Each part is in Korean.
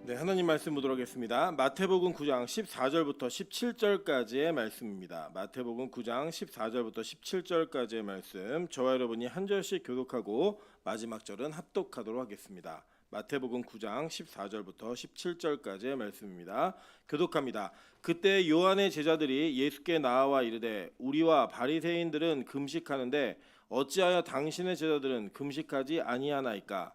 네, 하나님 말씀 보도록 하겠습니다. 마태복음 9장 14절부터 17절까지의 말씀입니다. 마태복음 9장 14절부터 17절까지의 말씀, 저와 여러분이 한 절씩 교독하고 마지막 절은 합독하도록 하겠습니다. 마태복음 9장 14절부터 17절까지의 말씀입니다. 교독합니다. 그때 요한의 제자들이 예수께 나와 이르되 우리와 바리새인들은 금식하는데 어찌하여 당신의 제자들은 금식하지 아니하나이까?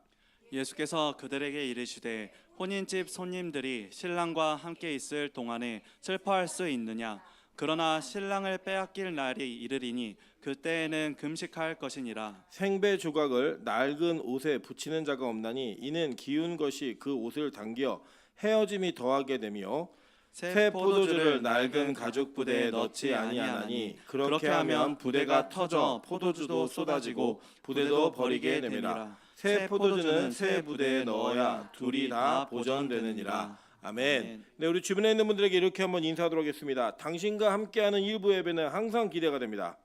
예수께서 그들에게 이르시되 혼인집 손님들이 신랑과 함께 있을 동안에 슬퍼할 수 있느냐? 그러나 신랑을 빼앗길 날이 이르리니 그때에는 금식할 것이니라. 생배 조각을 낡은 옷에 붙이는 자가 없나니 이는 기운 것이 그 옷을 당겨 헤어짐이 더하게 되며 새 포도주를 낡은 가죽 부대에 넣지 아니하나니 그렇게 하면 부대가 터져 포도주도 쏟아지고 부대도 버리게 됨이라. 새 포도주는 새 부대에 넣어야 둘이 다 보존되느니라. 아멘. 네, 우리 주변에 있는 분들에게 이렇게 한번 인사하도록 하겠습니다. 당신과 함께하는 일부 예배는 항상 기대가 됩니다.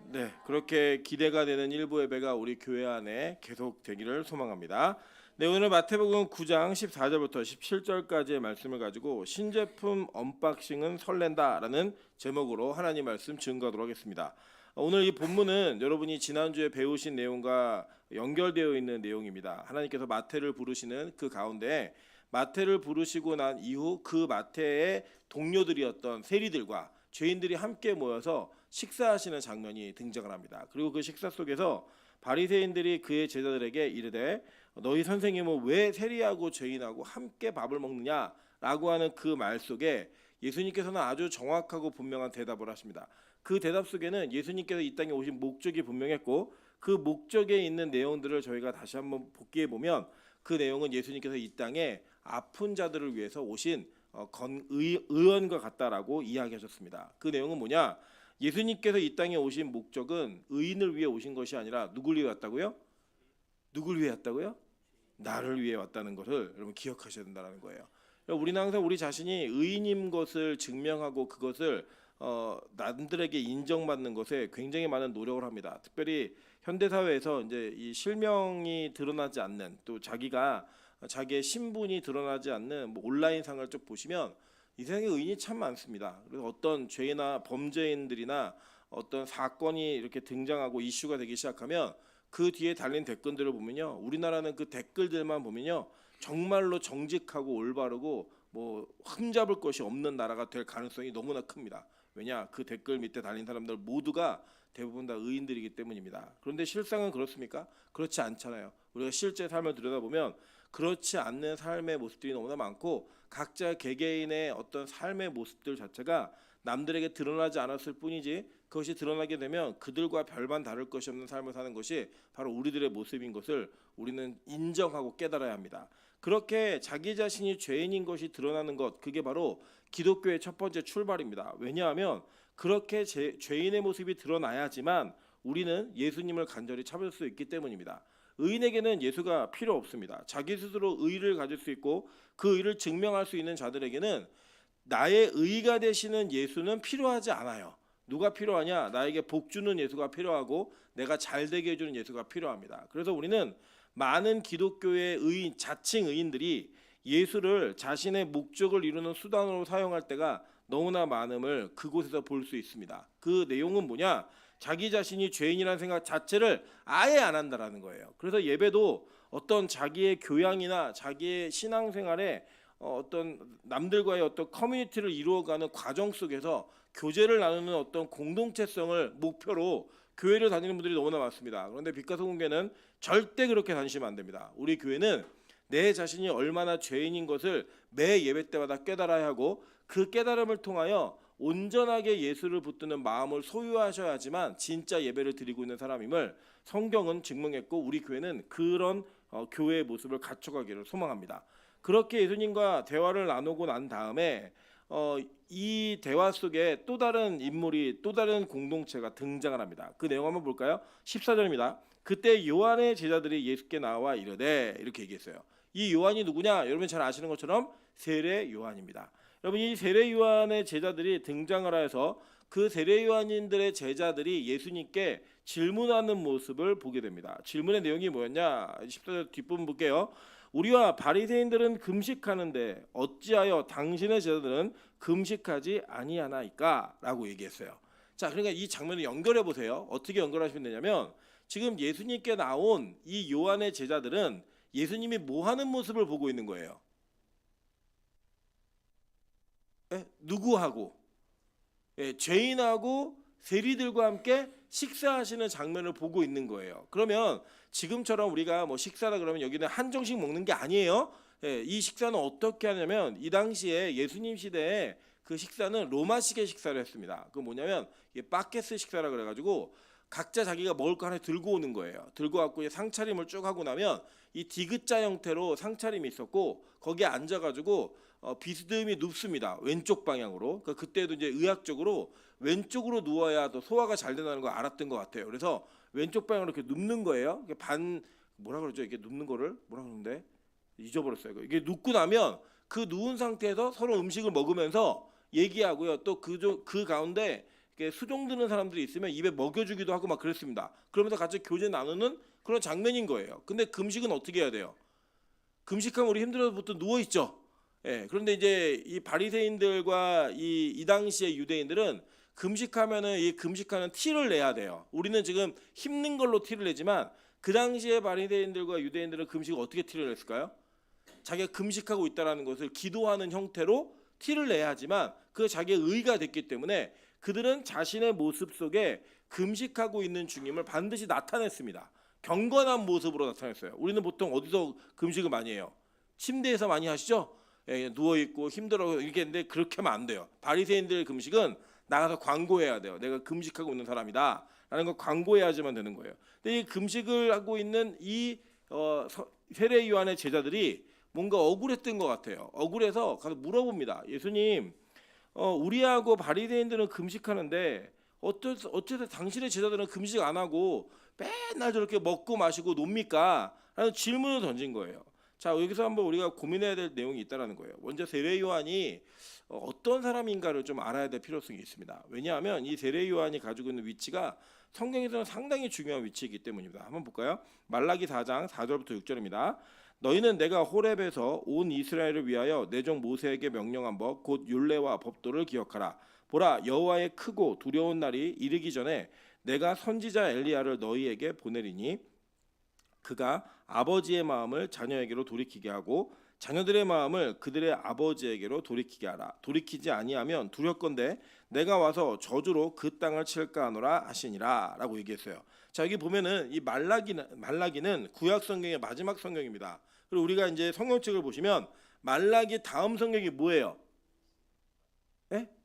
네, 그렇게 기대가 되는 일부 예배가 우리 교회 안에 계속 되기를 소망합니다. 네, 오늘 마태복음 9장 14절부터 17절까지의 말씀을 가지고 신제품 언박싱은 설렌다라는 제목으로 하나님 말씀 증거하도록 하겠습니다. 오늘 이 본문은 여러분이 지난주에 배우신 내용과 연결되어 있는 내용입니다. 하나님께서 마태를 부르시는 그 가운데 마태를 부르시고 난 이후 그 마태의 동료들이었던 세리들과 죄인들이 함께 모여서 식사하시는 장면이 등장을 합니다. 그리고 그 식사 속에서 바리새인들이 그의 제자들에게 이르되 너희 선생님은 왜 세리하고 죄인하고 함께 밥을 먹느냐라고 하는 그 말 속에 예수님께서는 아주 정확하고 분명한 대답을 하십니다. 그 대답 속에는 예수님께서 이 땅에 오신 목적이 분명했고 그 목적에 있는 내용들을 저희가 다시 한번 복기해 보면 그 내용은 예수님께서 이 땅에 아픈 자들을 위해서 오신 의원과 같다라고 이야기하셨습니다. 그 내용은 뭐냐? 예수님께서 이 땅에 오신 목적은 의인을 위해 오신 것이 아니라 누굴 위해 왔다고요? 누굴 위해 왔다고요? 나를 위해 왔다는 것을 여러분 기억하셔야 된다는 거예요. 우리는 항상 우리 자신이 의인인 것을 증명하고 그것을 남들에게 인정받는 것에 굉장히 많은 노력을 합니다. 특별히 현대 사회에서 이제 이 실명이 드러나지 않는 또 자기의 신분이 드러나지 않는 온라인상을 쭉 보시면 이 세상에 의인이 참 많습니다. 그래서 어떤 죄나 범죄인들이나 어떤 사건이 이렇게 등장하고 이슈가 되기 시작하면 그 뒤에 달린 댓글들을 보면요, 우리나라는 그 댓글들만 보면요 정말로 정직하고 올바르고 흠잡을 것이 없는 나라가 될 가능성이 너무나 큽니다. 왜냐? 그 댓글 밑에 달린 사람들 모두가 대부분 다 의인들이기 때문입니다. 그런데 실상은 그렇습니까? 그렇지 않잖아요. 우리가 실제 삶을 들여다보면 그렇지 않는 삶의 모습들이 너무나 많고 각자 개개인의 어떤 삶의 모습들 자체가 남들에게 드러나지 않았을 뿐이지 그것이 드러나게 되면 그들과 별반 다를 것이 없는 삶을 사는 것이 바로 우리들의 모습인 것을 우리는 인정하고 깨달아야 합니다. 그렇게 자기 자신이 죄인인 것이 드러나는 것, 그게 바로 기독교의 첫 번째 출발입니다. 왜냐하면 그렇게 죄인의 모습이 드러나야지만 우리는 예수님을 간절히 찾을 수 있기 때문입니다. 의인에게는 예수가 필요 없습니다. 자기 스스로 의를 가질 수 있고 그 의를 증명할 수 있는 자들에게는 나의 의가 되시는 예수는 필요하지 않아요. 누가 필요하냐? 나에게 복 주는 예수가 필요하고 내가 잘 되게 해주는 예수가 필요합니다. 그래서 우리는 많은 기독교의 의인, 자칭 의인들이 예수를 자신의 목적을 이루는 수단으로 사용할 때가 너무나 많음을 그곳에서 볼 수 있습니다. 그 내용은 뭐냐? 자기 자신이 죄인이라는 생각 자체를 아예 안 한다라는 거예요. 그래서 예배도 어떤 자기의 교양이나 자기의 신앙생활에 어떤 남들과의 어떤 커뮤니티를 이루어가는 과정 속에서 교제를 나누는 어떤 공동체성을 목표로 교회를 다니는 분들이 너무나 많습니다. 그런데 빛가서공교회는 절대 그렇게 다니시면 안 됩니다. 우리 교회는 내 자신이 얼마나 죄인인 것을 매 예배 때마다 깨달아야 하고 그 깨달음을 통하여 온전하게 예수를 붙드는 마음을 소유하셔야지만 진짜 예배를 드리고 있는 사람임을 성경은 증명했고 우리 교회는 그런 교회의 모습을 갖춰가기를 소망합니다. 그렇게 예수님과 대화를 나누고 난 다음에 이 대화 속에 또 다른 인물이 또 다른 공동체가 등장을 합니다. 그 내용 한번 볼까요? 14절입니다. 그때 요한의 제자들이 예수께 나와 이르되 이렇게 얘기했어요. 이 요한이 누구냐? 여러분 잘 아시는 것처럼 세례 요한입니다. 여러분 이 세례 요한의 제자들이 등장을 해서 그 세례 요한인들의 제자들이 예수님께 질문하는 모습을 보게 됩니다. 질문의 내용이 뭐였냐? 14절 뒷부분 볼게요. 우리와 바리새인들은 금식하는데 어찌하여 당신의 제자들은 금식하지 아니하나이까? 라고 얘기했어요. 자, 그러니까 이 장면을 연결해 보세요. 어떻게 연결하시면 되냐면 지금 예수님께 나온 이 요한의 제자들은 예수님이 뭐 하는 모습을 보고 있는 거예요? 누구하고? 죄인하고 세리들과 함께 식사하시는 장면을 보고 있는 거예요. 그러면 지금처럼 우리가 뭐 식사라 그러면 여기는 한정식 먹는 게 아니에요. 이 식사는 어떻게 하냐면 이 당시에 예수님 시대에 그 식사는 로마식의 식사를 했습니다. 그 뭐냐면 바게스 식사라 그래가지고 각자 자기가 먹을 거 하나 들고 오는 거예요. 들고 갖고 상차림을 쭉 하고 나면 이 디귿자 형태로 상차림이 있었고 거기에 앉아가지고 비스듬히 눕습니다. 왼쪽 방향으로. 그러니까 그때도 이제 의학적으로 왼쪽으로 누워야 더 소화가 잘 된다는 걸 알았던 것 같아요. 그래서 왼쪽 방향으로 이렇게 눕는 거예요. 이게 뭐라 그러죠? 이게 눕는 거를 뭐라 그러는데 잊어버렸어요. 이게 눕고 나면 그 누운 상태에서 서로 음식을 먹으면서 얘기하고요. 또 그 가운데 수종 드는 사람들이 있으면 입에 먹여주기도 하고 막 그랬습니다. 그러면서 같이 교제 나누는 그런 장면인 거예요. 근데 금식은 어떻게 해야 돼요? 금식하면 우리 힘들어서 보통 누워 있죠. 그런데 이제 이 바리새인들과 이 당시의 유대인들은 금식하면은 이 금식하는 티를 내야 돼요. 우리는 지금 힘든 걸로 티를 내지만 그 당시의 바리새인들과 유대인들은 금식을 어떻게 티를 냈을까요? 자기가 금식하고 있다라는 것을 기도하는 형태로 티를 내야 하지만 그 자기의 의가 됐기 때문에 그들은 자신의 모습 속에 금식하고 있는 주님을 반드시 나타냈습니다. 경건한 모습으로 나타냈어요. 우리는 보통 어디서 금식을 많이 해요? 침대에서 많이 하시죠? 누워 있고 힘들어 이렇게 했는데 그렇게 하면 안 돼요. 바리새인들의 금식은 나가서 광고해야 돼요. 내가 금식하고 있는 사람이다 라는 걸 광고해야지만 되는 거예요. 근데 이 금식을 하고 있는 이 세례 요한의 제자들이 뭔가 억울했던 것 같아요. 억울해서 가서 물어봅니다. 예수님, 우리하고 바리새인들은 금식하는데 어째서 당신의 제자들은 금식 안 하고 맨날 저렇게 먹고 마시고 놉니까? 라는 질문을 던진 거예요. 자, 여기서 한번 우리가 고민해야 될 내용이 있다라는 거예요. 먼저 세례 요한이 어떤 사람인가를 좀 알아야 될 필요성이 있습니다. 왜냐하면 이 세례 요한이 가지고 있는 위치가 성경에서는 상당히 중요한 위치이기 때문입니다. 한번 볼까요? 말라기 4장 4절부터 6절입니다. 너희는 내가 호렙에서 온 이스라엘을 위하여 내 종 모세에게 명령한 법 곧 율례와 법도를 기억하라. 보라, 여호와의 크고 두려운 날이 이르기 전에 내가 선지자 엘리야를 너희에게 보내리니 그가 아버지의 마음을 자녀에게로 돌이키게 하고 자녀들의 마음을 그들의 아버지에게로 돌이키게 하라. 돌이키지 아니하면 두렵건대 내가 와서 저주로 그 땅을 칠까 하노라 하시니라 라고 얘기했어요. 자, 여기 보면은 이 말라기는 구약 성경의 마지막 성경입니다. 그리고 우리가 이제 성경책을 보시면 말라기 다음 성경이 뭐예요?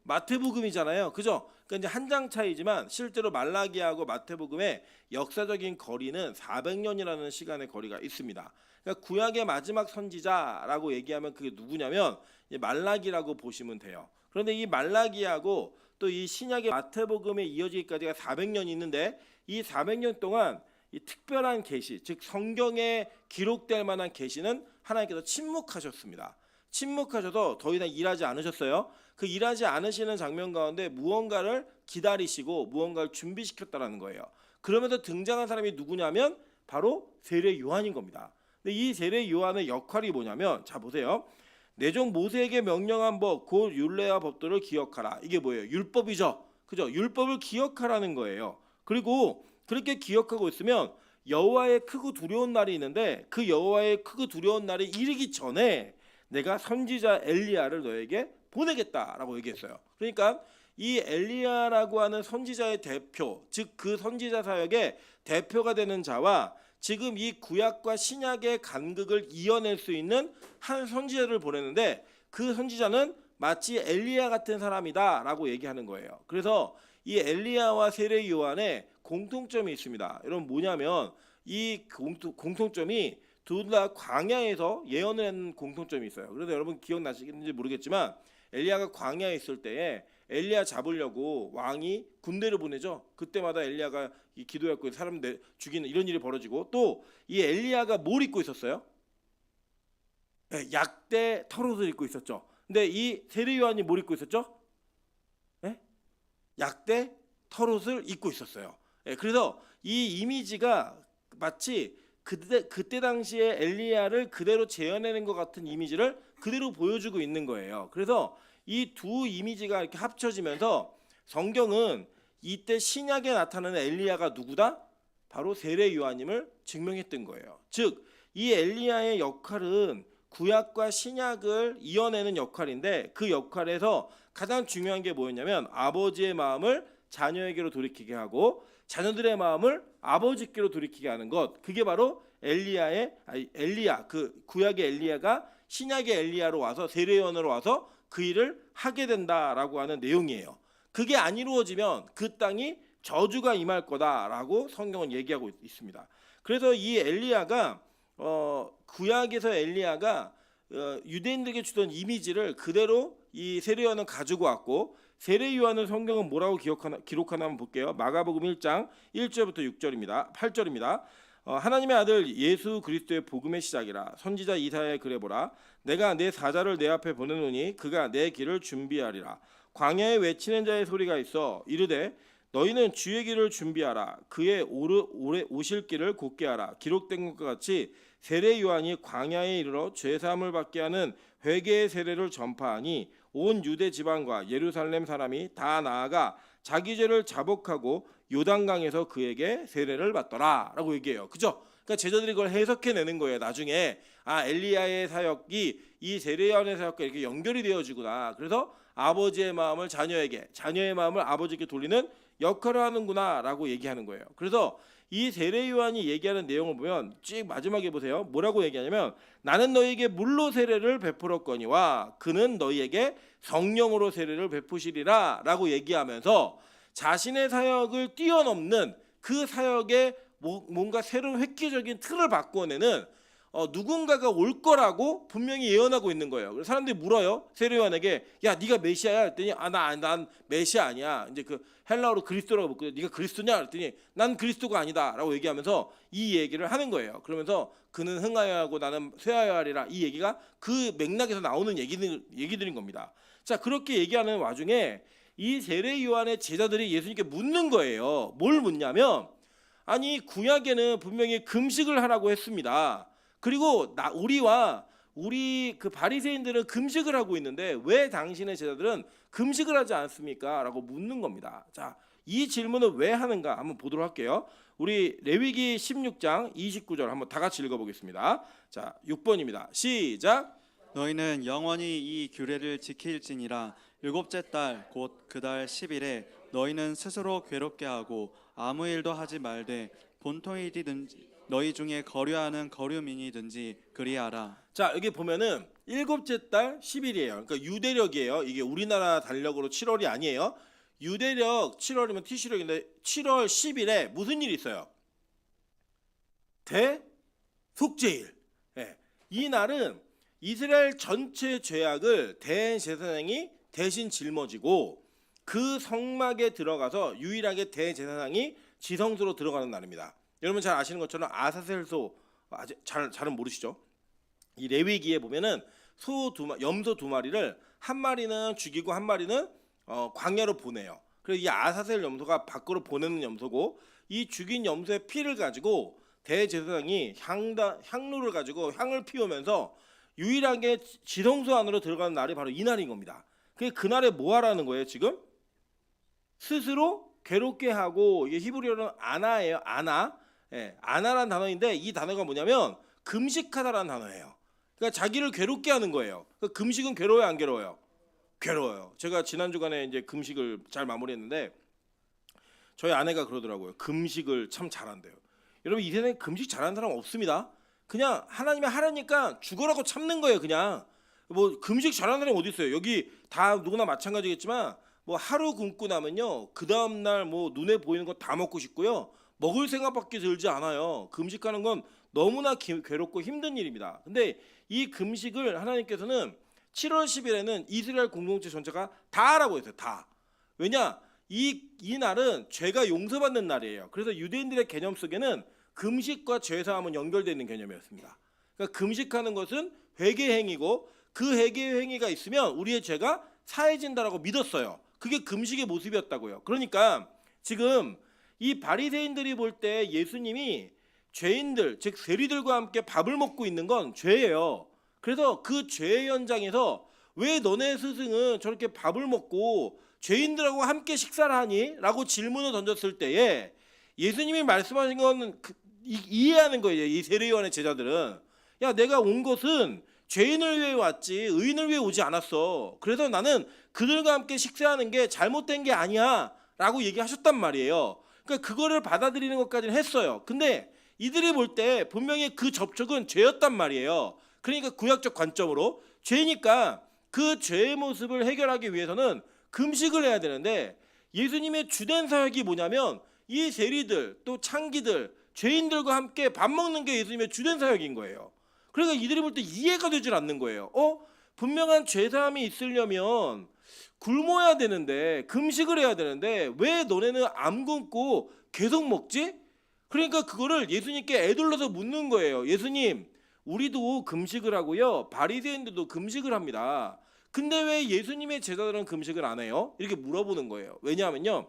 마태복음이잖아요. 그죠? 그러니까 이제 한 장 차이지만 실제로 말라기하고 마태복음의 역사적인 거리는 400년이라는 시간의 거리가 있습니다. 그러니까 구약의 마지막 선지자라고 얘기하면 그게 누구냐면 말라기라고 보시면 돼요. 그런데 이 말라기하고 또 이 신약의 마태복음에 이어지기까지가 400년이 있는데 이 400년 동안 이 특별한 계시, 즉 성경에 기록될 만한 계시는 하나님께서 침묵하셨습니다. 침묵하셔서 더 이상 일하지 않으셨어요. 그 일하지 않으시는 장면 가운데 무언가를 기다리시고 무언가를 준비시켰다라는 거예요. 그러면서 등장한 사람이 누구냐면 바로 세례 요한인 겁니다. 근데 이 세례 요한의 역할이 뭐냐면 자 보세요. 내 종 모세에게 명령한 법 곧 율례와 법도를 기억하라. 이게 뭐예요? 율법이죠. 그죠? 율법을 기억하라는 거예요. 그리고 그렇게 기억하고 있으면 여호와의 크고 두려운 날이 있는데 그 여호와의 크고 두려운 날이 이르기 전에 내가 선지자 엘리야를 너에게 보내겠다라고 얘기했어요. 그러니까 이 엘리야라고 하는 선지자의 대표, 즉 그 선지자 사역의 대표가 되는 자와 지금 이 구약과 신약의 간극을 이어낼 수 있는 한 선지자를 보내는데 그 선지자는 마치 엘리야 같은 사람이다라고 얘기하는 거예요. 그래서 이 엘리야와 세례 요한의 공통점이 있습니다. 여러분 뭐냐면 이 공통점이 둘 다 광야에서 예언을 한 공통점이 있어요. 그래서 여러분 기억나시겠는지 모르겠지만 엘리야가 광야에 있을 때에 엘리야 잡으려고 왕이 군대를 보내죠. 그때마다 엘리야가 기도했고 사람 죽이는 이런 일이 벌어지고 또 이 엘리야가 뭘 입고 있었어요? 약대 털옷을 입고 있었죠. 근데 이 세례 요한이 뭘 입고 있었죠? 약대 털옷을 입고 있었어요. 예, 그래서 이 이미지가 마치 그때 당시에 엘리야를 그대로 재현해낸 것 같은 이미지를 그대로 보여주고 있는 거예요. 그래서 이 두 이미지가 이렇게 합쳐지면서 성경은 이때 신약에 나타나는 엘리야가 누구다? 바로 세례 요한임을 증명했던 거예요. 즉, 이 엘리야의 역할은 구약과 신약을 이어내는 역할인데 그 역할에서 가장 중요한 게 뭐였냐면 아버지의 마음을 자녀에게로 돌이키게 하고 자녀들의 마음을 아버지께로 돌이키게 하는 것. 그게 바로 엘리야, 그 구약의 엘리야가 신약의 엘리야로 와서 세례요한으로 와서 그 일을 하게 된다라고 하는 내용이에요. 그게 안 이루어지면 그 땅이 저주가 임할 거다라고 성경은 얘기하고 있습니다. 그래서 이 엘리야가 구약에서 엘리야가 유대인들에게 주던 이미지를 그대로 이 세례요한은 가지고 왔고 세례요한은 성경은 뭐라고 기록하나 한번 볼게요. 마가복음 1장 1절부터 6절입니다. 8절입니다. 하나님의 아들 예수 그리스도의 복음의 시작이라. 선지자 이사야의 글에 보라. 내가 내 사자를 내 앞에 보내노니 그가 내 길을 준비하리라. 광야에 외치는 자의 소리가 있어 이르되 너희는 주의 길을 준비하라. 그의 오래 오실 길을 곧게 하라. 기록된 것과 같이 세례 요한이 광야에 이르러 죄 사함을 받게 하는 회개의 세례를 전파하니 온 유대 지방과 예루살렘 사람이 다 나아가 자기 죄를 자복하고 요단강에서 그에게 세례를 받더라라고 얘기해요. 그죠? 그러니까 제자들이 그걸 해석해내는 거예요. 나중에 엘리야의 사역이 이 세례 요한의 사역과 이렇게 연결이 되어지구나. 그래서 아버지의 마음을 자녀에게, 자녀의 마음을 아버지께 돌리는 역할을 하는구나라고 얘기하는 거예요. 그래서 이 세례 요한이 얘기하는 내용을 보면 쭉 마지막에 보세요. 뭐라고 얘기하냐면 나는 너희에게 물로 세례를 베풀었거니와 그는 너희에게 성령으로 세례를 베푸시리라 라고 얘기하면서 자신의 사역을 뛰어넘는 그 사역에 뭔가 새로운 획기적인 틀을 바꿔내는 누군가가 올 거라고 분명히 예언하고 있는 거예요. 그래서 사람들이 물어요. 세례 요한에게 야 네가 메시아야? 했더니 난 메시아 아니야. 이제 그 헬라어로 그리스도라고 묻거든요. 네가 그리스도냐? 그랬더니 난 그리스도가 아니다라고 얘기하면서 이 얘기를 하는 거예요. 그러면서 그는 흥하여야 하고 나는 쇠하여야 하리라. 이 얘기가 그 맥락에서 나오는 얘기들인 겁니다. 자, 그렇게 얘기하는 와중에 이 세례 요한의 제자들이 예수님께 묻는 거예요. 뭘 묻냐면 아니 구약에는 분명히 금식을 하라고 했습니다. 그리고 우리 그 바리새인들은 금식을 하고 있는데 왜 당신의 제자들은 금식을 하지 않습니까? 라고 묻는 겁니다. 자, 이 질문을 왜 하는가 한번 보도록 할게요. 우리 레위기 16장 29절 한번 다 같이 읽어보겠습니다. 자, 6번입니다. 시작. 너희는 영원히 이 규례를 지킬지니라. 일곱째 달 곧 그 달 10일에 너희는 스스로 괴롭게 하고 아무 일도 하지 말되 본토이든지 너희 중에 거류하는 거류민이든지 그리하라. 자, 여기 보면은 일곱째 달 10일이에요. 그러니까 유대력이에요. 이게 우리나라 달력으로 7월이 아니에요. 유대력 7월이면 티시력인데 7월 10일에 무슨 일이 있어요? 대속죄일. 네. 이 날은 이스라엘 전체 죄악을 대제사장이 대신 жил머지고 그 성막에 들어가서 유일하게 대제사장이 지성소로 들어가는 날입니다. 여러분 잘 아시는 것처럼 아사셀소 잘은 모르시죠? 이 레위기에 보면은 염소 두 마리를 한 마리는 죽이고 한 마리는 광야로 보내요. 그래서 이 아사셀 염소가 밖으로 보내는 염소고 이 죽인 염소의 피를 가지고 대제사장이 향로를 가지고 향을 피우면서 유일하게 지성소 안으로 들어가는 날이 바로 이 날인 겁니다. 그날에 뭐 하라는 거예요? 지금 스스로 괴롭게 하고 이게 히브리어로는 아나예요. 아나라는 단어인데 이 단어가 뭐냐면 금식하다라는 단어예요. 그러니까 자기를 괴롭게 하는 거예요. 그러니까 금식은 괴로워요, 안 괴로워요? 괴로워요. 제가 지난 주간에 이제 금식을 잘 마무리했는데 저희 아내가 그러더라고요. 금식을 참 잘한대요. 여러분 이 세상에 금식 잘하는 사람 없습니다. 그냥 하나님이 하라니까 죽으라고 참는 거예요. 그냥 뭐 금식 잘하는 사람이 어디 있어요? 여기 다 누구나 마찬가지겠지만 뭐 하루 굶고 나면요 그 다음 날 뭐 눈에 보이는 거 다 먹고 싶고요 먹을 생각밖에 들지 않아요. 금식하는 건 너무나 괴롭고 힘든 일입니다. 근데 이 금식을 하나님께서는 7월 10일에는 이스라엘 공동체 전체가 다 하라고 했어요. 다. 왜냐? 이 날은 죄가 용서받는 날이에요. 그래서 유대인들의 개념 속에는 금식과 죄사함은 연결되어 있는 개념이었습니다. 그러니까 금식하는 것은 회개 행위고 그 회개 행위가 있으면 우리의 죄가 사해진다라고 믿었어요. 그게 금식의 모습이었다고요. 그러니까 지금 이 바리새인들이 볼 때 예수님이 죄인들, 즉 세리들과 함께 밥을 먹고 있는 건 죄예요. 그래서 그 죄의 현장에서 왜 너네 스승은 저렇게 밥을 먹고 죄인들하고 함께 식사를 하니? 라고 질문을 던졌을 때에 예수님이 말씀하신 건 이해하는 거예요. 이 세례요한의 제자들은 야, 내가 온 것은 죄인을 위해 왔지 의인을 위해 오지 않았어. 그래서 나는 그들과 함께 식사하는 게 잘못된 게 아니야 라고 얘기하셨단 말이에요. 그러니까 그거를 받아들이는 것까지는 했어요. 근데 이들이 볼 때 분명히 그 접촉은 죄였단 말이에요. 그러니까 구약적 관점으로 죄니까 그 죄의 모습을 해결하기 위해서는 금식을 해야 되는데 예수님의 주된 사역이 뭐냐면 이 세리들 또 창기들 죄인들과 함께 밥 먹는 게 예수님의 주된 사역인 거예요. 그러니까 이들이 볼 때 이해가 되질 않는 거예요. 분명한 죄사함이 있으려면 굶어야 되는데 금식을 해야 되는데 왜 너네는 안 굶고 계속 먹지? 그러니까 그거를 예수님께 애둘러서 묻는 거예요. 예수님, 우리도 금식을 하고요. 바리새인들도 금식을 합니다. 근데 왜 예수님의 제자들은 금식을 안 해요? 이렇게 물어보는 거예요. 왜냐하면요.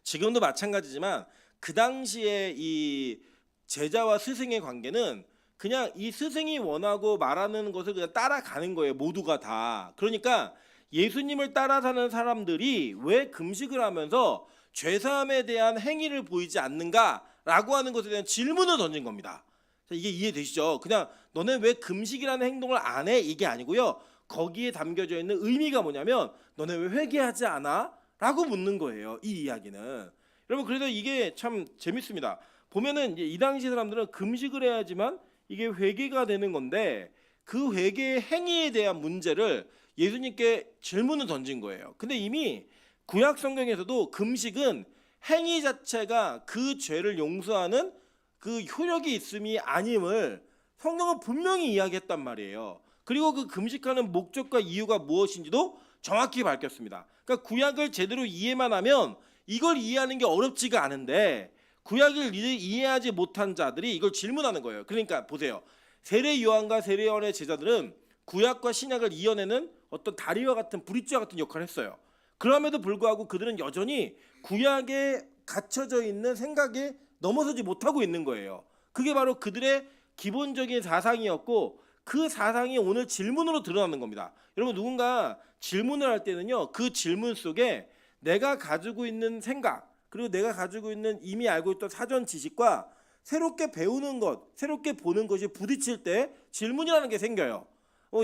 지금도 마찬가지지만 그 당시에 이 제자와 스승의 관계는 그냥 이 스승이 원하고 말하는 것을 그냥 따라가는 거예요. 모두가 다. 그러니까 예수님을 따라 사는 사람들이 왜 금식을 하면서 죄사함에 대한 행위를 보이지 않는가라고 하는 것에 대한 질문을 던진 겁니다. 이게 이해되시죠? 그냥 너네 왜 금식이라는 행동을 안 해? 이게 아니고요. 거기에 담겨져 있는 의미가 뭐냐면 너네 왜 회개하지 않아? 라고 묻는 거예요. 이 이야기는. 여러분 그래서 이게 참 재밌습니다. 보면은 이제 이 당시 사람들은 금식을 해야지만 이게 회개가 되는 건데 그 회개의 행위에 대한 문제를 예수님께 질문을 던진 거예요. 근데 이미 구약 성경에서도 금식은 행위 자체가 그 죄를 용서하는 그 효력이 있음이 아님을 성경은 분명히 이야기했단 말이에요. 그리고 그 금식하는 목적과 이유가 무엇인지도 정확히 밝혔습니다. 그러니까 구약을 제대로 이해만 하면 이걸 이해하는 게 어렵지가 않은데 구약을 이해하지 못한 자들이 이걸 질문하는 거예요. 그러니까 보세요. 세례 요한과 세례 요한의 제자들은 구약과 신약을 이어내는 어떤 다리와 같은 브릿지와 같은 역할을 했어요. 그럼에도 불구하고 그들은 여전히 구약에 갇혀져 있는 생각에 넘어서지 못하고 있는 거예요. 그게 바로 그들의 기본적인 사상이었고 그 사상이 오늘 질문으로 드러나는 겁니다. 여러분 누군가 질문을 할 때는요. 그 질문 속에 내가 가지고 있는 생각 그리고 내가 가지고 있는 이미 알고 있던 사전 지식과 새롭게 배우는 것, 새롭게 보는 것이 부딪힐 때 질문이라는 게 생겨요.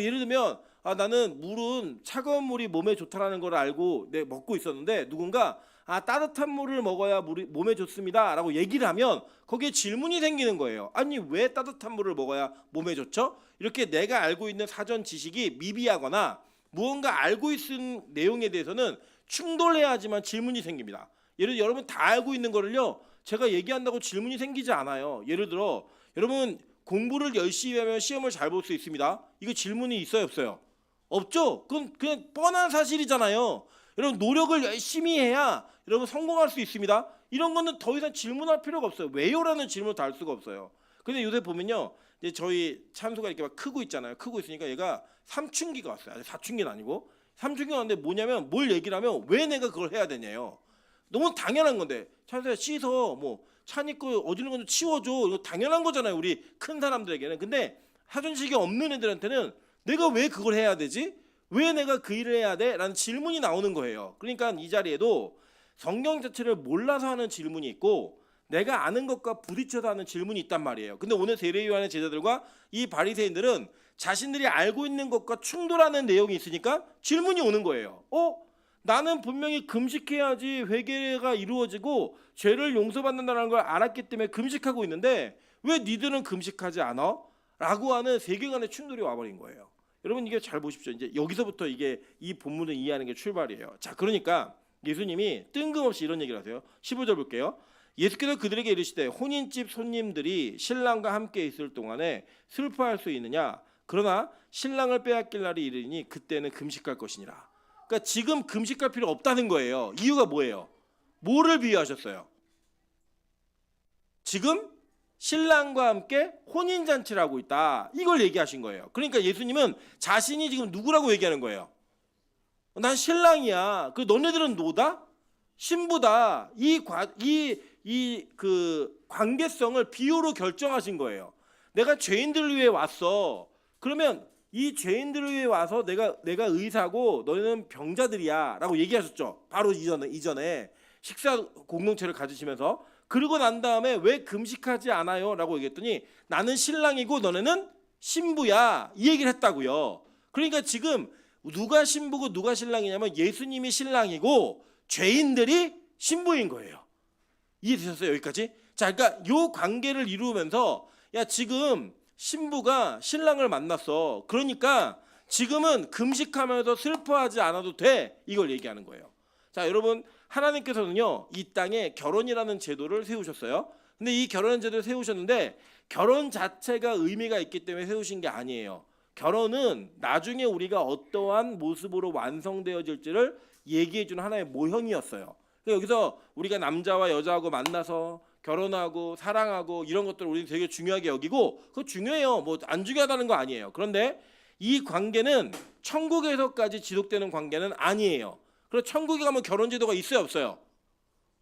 예를 들면 나는 물은 차가운 물이 몸에 좋다라는 걸 알고 먹고 있었는데 누군가 따뜻한 물을 먹어야 몸에 좋습니다 라고 얘기를 하면 거기에 질문이 생기는 거예요. 아니 왜 따뜻한 물을 먹어야 몸에 좋죠? 이렇게 내가 알고 있는 사전 지식이 미비하거나 무언가 알고 있는 내용에 대해서는 충돌해야지만 질문이 생깁니다. 예를 들어 여러분 다 알고 있는 거를요 제가 얘기한다고 질문이 생기지 않아요. 예를 들어 여러분 공부를 열심히 하면 시험을 잘 볼 수 있습니다. 이거 질문이 있어요 없어요? 없죠. 그건 그냥 뻔한 사실이잖아요. 여러분 노력을 열심히 해야 여러분 성공할 수 있습니다. 이런 거는 더 이상 질문할 필요가 없어요. 왜요라는 질문을 다 할 수가 없어요. 근데 요새 보면요 이제 저희 참수가 이렇게 막 크고 있잖아요. 크고 있으니까 얘가 삼춘기가 왔어요. 아직 사춘기는 아니고 삼춘기가 왔는데 뭐냐면 뭘 얘기를 하면 왜 내가 그걸 해야 되냐요. 너무 당연한 건데 참수야 씻어 뭐 차니까 어지른 건 좀 치워줘 이거 당연한 거잖아요. 우리 큰 사람들에게는. 근데 사전식이 없는 애들한테는 내가 왜 그걸 해야 되지? 왜 내가 그 일을 해야 돼? 라는 질문이 나오는 거예요. 그러니까 이 자리에도 성경 자체를 몰라서 하는 질문이 있고 내가 아는 것과 부딪혀서 하는 질문이 있단 말이에요. 근데 오늘 세례 요한의 제자들과 이 바리새인들은 자신들이 알고 있는 것과 충돌하는 내용이 있으니까 질문이 오는 거예요. 나는 분명히 금식해야지 회개가 이루어지고 죄를 용서받는다는 걸 알았기 때문에 금식하고 있는데 왜 니들은 금식하지 않아? 라고 하는 세계관의 충돌이 와버린 거예요. 여러분 이게 잘 보십시오. 이제 여기서부터 이게 이 본문을 이해하는 게 출발이에요. 자, 그러니까 예수님이 뜬금없이 이런 얘기를 하세요. 15절 볼게요. 예수께서 그들에게 이르시되 혼인집 손님들이 신랑과 함께 있을 동안에 슬퍼할 수 있느냐? 그러나 신랑을 빼앗길 날이 이르니 그때는 금식할 것이니라. 그러니까 지금 금식할 필요 없다는 거예요. 이유가 뭐예요? 뭐를 비유하셨어요? 지금 신랑과 함께 혼인잔치를 하고 있다. 이걸 얘기하신 거예요. 그러니까 예수님은 자신이 지금 누구라고 얘기하는 거예요? 난 신랑이야. 그 너네들은 노다? 신부다. 이 그 관계성을 비유로 결정하신 거예요. 내가 죄인들을 위해 왔어. 그러면 이 죄인들을 위해 와서 내가 의사고 너희는 병자들이야라고 얘기하셨죠. 바로 이전에 식사 공동체를 가지시면서 그러고 난 다음에 왜 금식하지 않아요?라고 얘기했더니 나는 신랑이고 너네는 신부야 이 얘기를 했다고요. 그러니까 지금 누가 신부고 누가 신랑이냐면 예수님이 신랑이고 죄인들이 신부인 거예요. 이해되셨어요? 여기까지? 자, 그러니까 요 관계를 이루면서 야 지금 신부가 신랑을 만났어. 그러니까 지금은 금식하면서 슬퍼하지 않아도 돼. 이걸 얘기하는 거예요. 자, 여러분 하나님께서는요 이 땅에 결혼이라는 제도를 세우셨어요. 근데 이 결혼 제도를 세우셨는데 결혼 자체가 의미가 있기 때문에 세우신 게 아니에요. 결혼은 나중에 우리가 어떠한 모습으로 완성되어질지를 얘기해주는 하나의 모형이었어요. 그러니까 여기서 우리가 남자와 여자하고 만나서 결혼하고 사랑하고 이런 것들을 우리는 되게 중요하게 여기고 그거 중요해요. 뭐 안 중요하다는 거 아니에요. 그런데 이 관계는 천국에서까지 지속되는 관계는 아니에요. 그래서 천국에 가면 결혼 제도가 있어요, 없어요?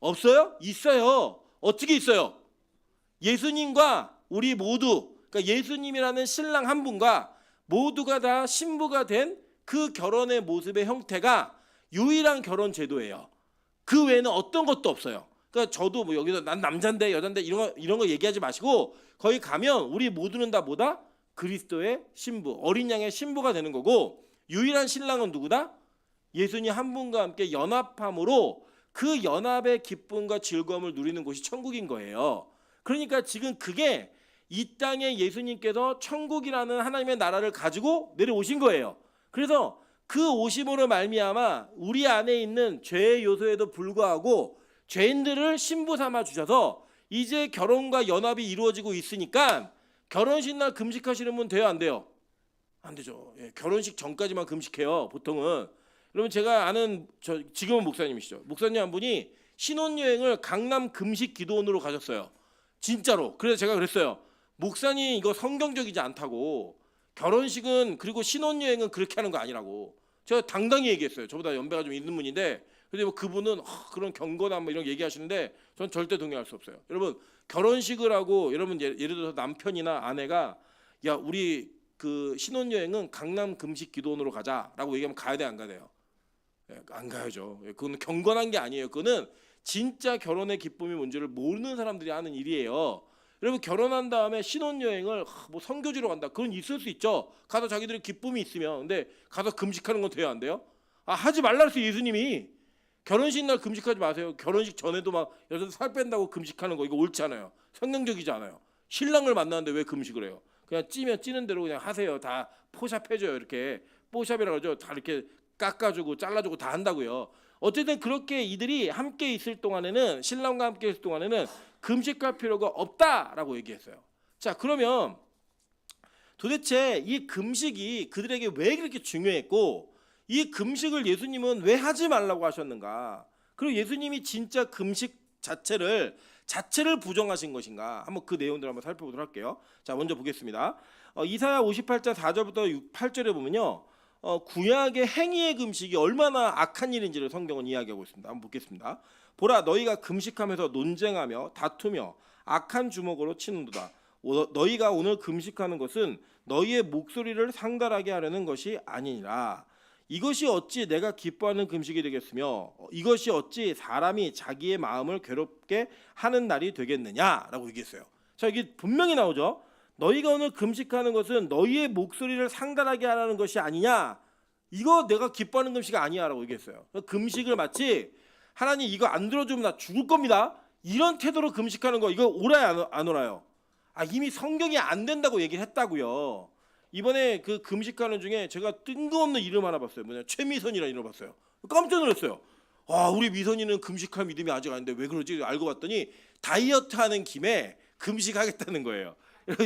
없어요? 있어요. 어떻게 있어요? 예수님과 우리 모두, 그러니까 예수님이라는 신랑 한 분과 모두가 다 신부가 된 그 결혼의 모습의 형태가 유일한 결혼 제도예요. 그 외에는 어떤 것도 없어요. 그러니까 저도 뭐 여기서 난 남잔데 여잔데 이런 거 얘기하지 마시고 거기 가면 우리 모두는 다 뭐다? 그리스도의 신부, 어린 양의 신부가 되는 거고 유일한 신랑은 누구다? 예수님 한 분과 함께 연합함으로 그 연합의 기쁨과 즐거움을 누리는 곳이 천국인 거예요. 그러니까 지금 그게 이 땅에 예수님께서 천국이라는 하나님의 나라를 가지고 내려오신 거예요. 그래서 그 오심으로 말미암아 우리 안에 있는 죄의 요소에도 불구하고 죄인들을 신부 삼아 주셔서 이제 결혼과 연합이 이루어지고 있으니까 결혼식 날 금식하시는 분 돼요, 안 돼요? 안 되죠. 예, 결혼식 전까지만 금식해요, 보통은. 여러분 제가 아는 지금은 목사님이시죠. 목사님 한 분이 신혼여행을 강남 금식 기도원으로 가셨어요. 진짜로. 그래서 제가 그랬어요. 목사님 이거 성경적이지 않다고. 결혼식은 그리고 신혼여행은 그렇게 하는 거 아니라고. 제가 당당히 얘기했어요. 저보다 연배가 좀 있는 분인데 근데 뭐 그분은 그런 경건함 뭐 이런 얘기하시는데 전 절대 동의할 수 없어요. 여러분 결혼식을 하고 여러분 예를 들어서 남편이나 아내가 야 우리 그 신혼여행은 강남 금식 기도원으로 가자라고 얘기하면 가야 돼 안 가야 돼요? 안 가야죠. 그건 경건한 게 아니에요. 그거는 진짜 결혼의 기쁨이 뭔지를 모르는 사람들이 하는 일이에요. 여러분 결혼한 다음에 신혼여행을 뭐 선교지로 간다. 그건 있을 수 있죠. 가서 자기들의 기쁨이 있으면. 근데 가서 금식하는 건 돼요 안 돼요? 하지 말라 그랬어요 예수님이. 결혼식 날 금식하지 마세요. 결혼식 전에도 막 여자들 살 뺀다고 금식하는 거 이거 옳지 않아요. 성경적이지 않아요. 신랑을 만나는데 왜 금식을 해요? 그냥 찌면 찌는 대로 그냥 하세요. 다 포샵해줘요. 이렇게 포샵이라고 하죠. 다 이렇게 깎아주고 잘라주고 다 한다고요. 어쨌든 그렇게 이들이 함께 있을 동안에는 신랑과 함께 있을 동안에는 금식할 필요가 없다라고 얘기했어요. 자 그러면 도대체 이 금식이 그들에게 왜 그렇게 중요했고 이 금식을 예수님은 왜 하지 말라고 하셨는가? 그리고 예수님이 진짜 금식 자체를 부정하신 것인가? 한번 그 내용들을 한번 살펴보도록 할게요. 자 먼저 보겠습니다. 이사야 58장 4절부터 8절에 보면요. 구약의 행위의 금식이 얼마나 악한 일인지를 성경은 이야기하고 있습니다. 한번 보겠습니다. 보라 너희가 금식하면서 논쟁하며 다투며 악한 주먹으로 치는도다. 너희가 오늘 금식하는 것은 너희의 목소리를 상달하게 하려는 것이 아니니라. 이것이 어찌 내가 기뻐하는 금식이 되겠으며 이것이 어찌 사람이 자기의 마음을 괴롭게 하는 날이 되겠느냐라고 얘기했어요. 자 여기 분명히 나오죠. 너희가 오늘 금식하는 것은 너희의 목소리를 상달하게 하라는 것이 아니냐. 이거 내가 기뻐하는 금식이 아니야라고 얘기했어요. 금식을 마치 하나님 이거 안 들어주면 나 죽을 겁니다. 이런 태도로 금식하는 거 이거 옳아요 안 옳아요? 이미 성경이 안 된다고 얘기를 했다고요. 이번에 그 금식하는 중에 제가 뜬금없는 이름 하나 봤어요. 뭐냐 최미선이라는 이름 봤어요. 깜짝 놀랐어요. 우리 미선이는 금식할 믿음이 아직 아닌데 왜 그러지? 알고 봤더니 다이어트 하는 김에 금식하겠다는 거예요.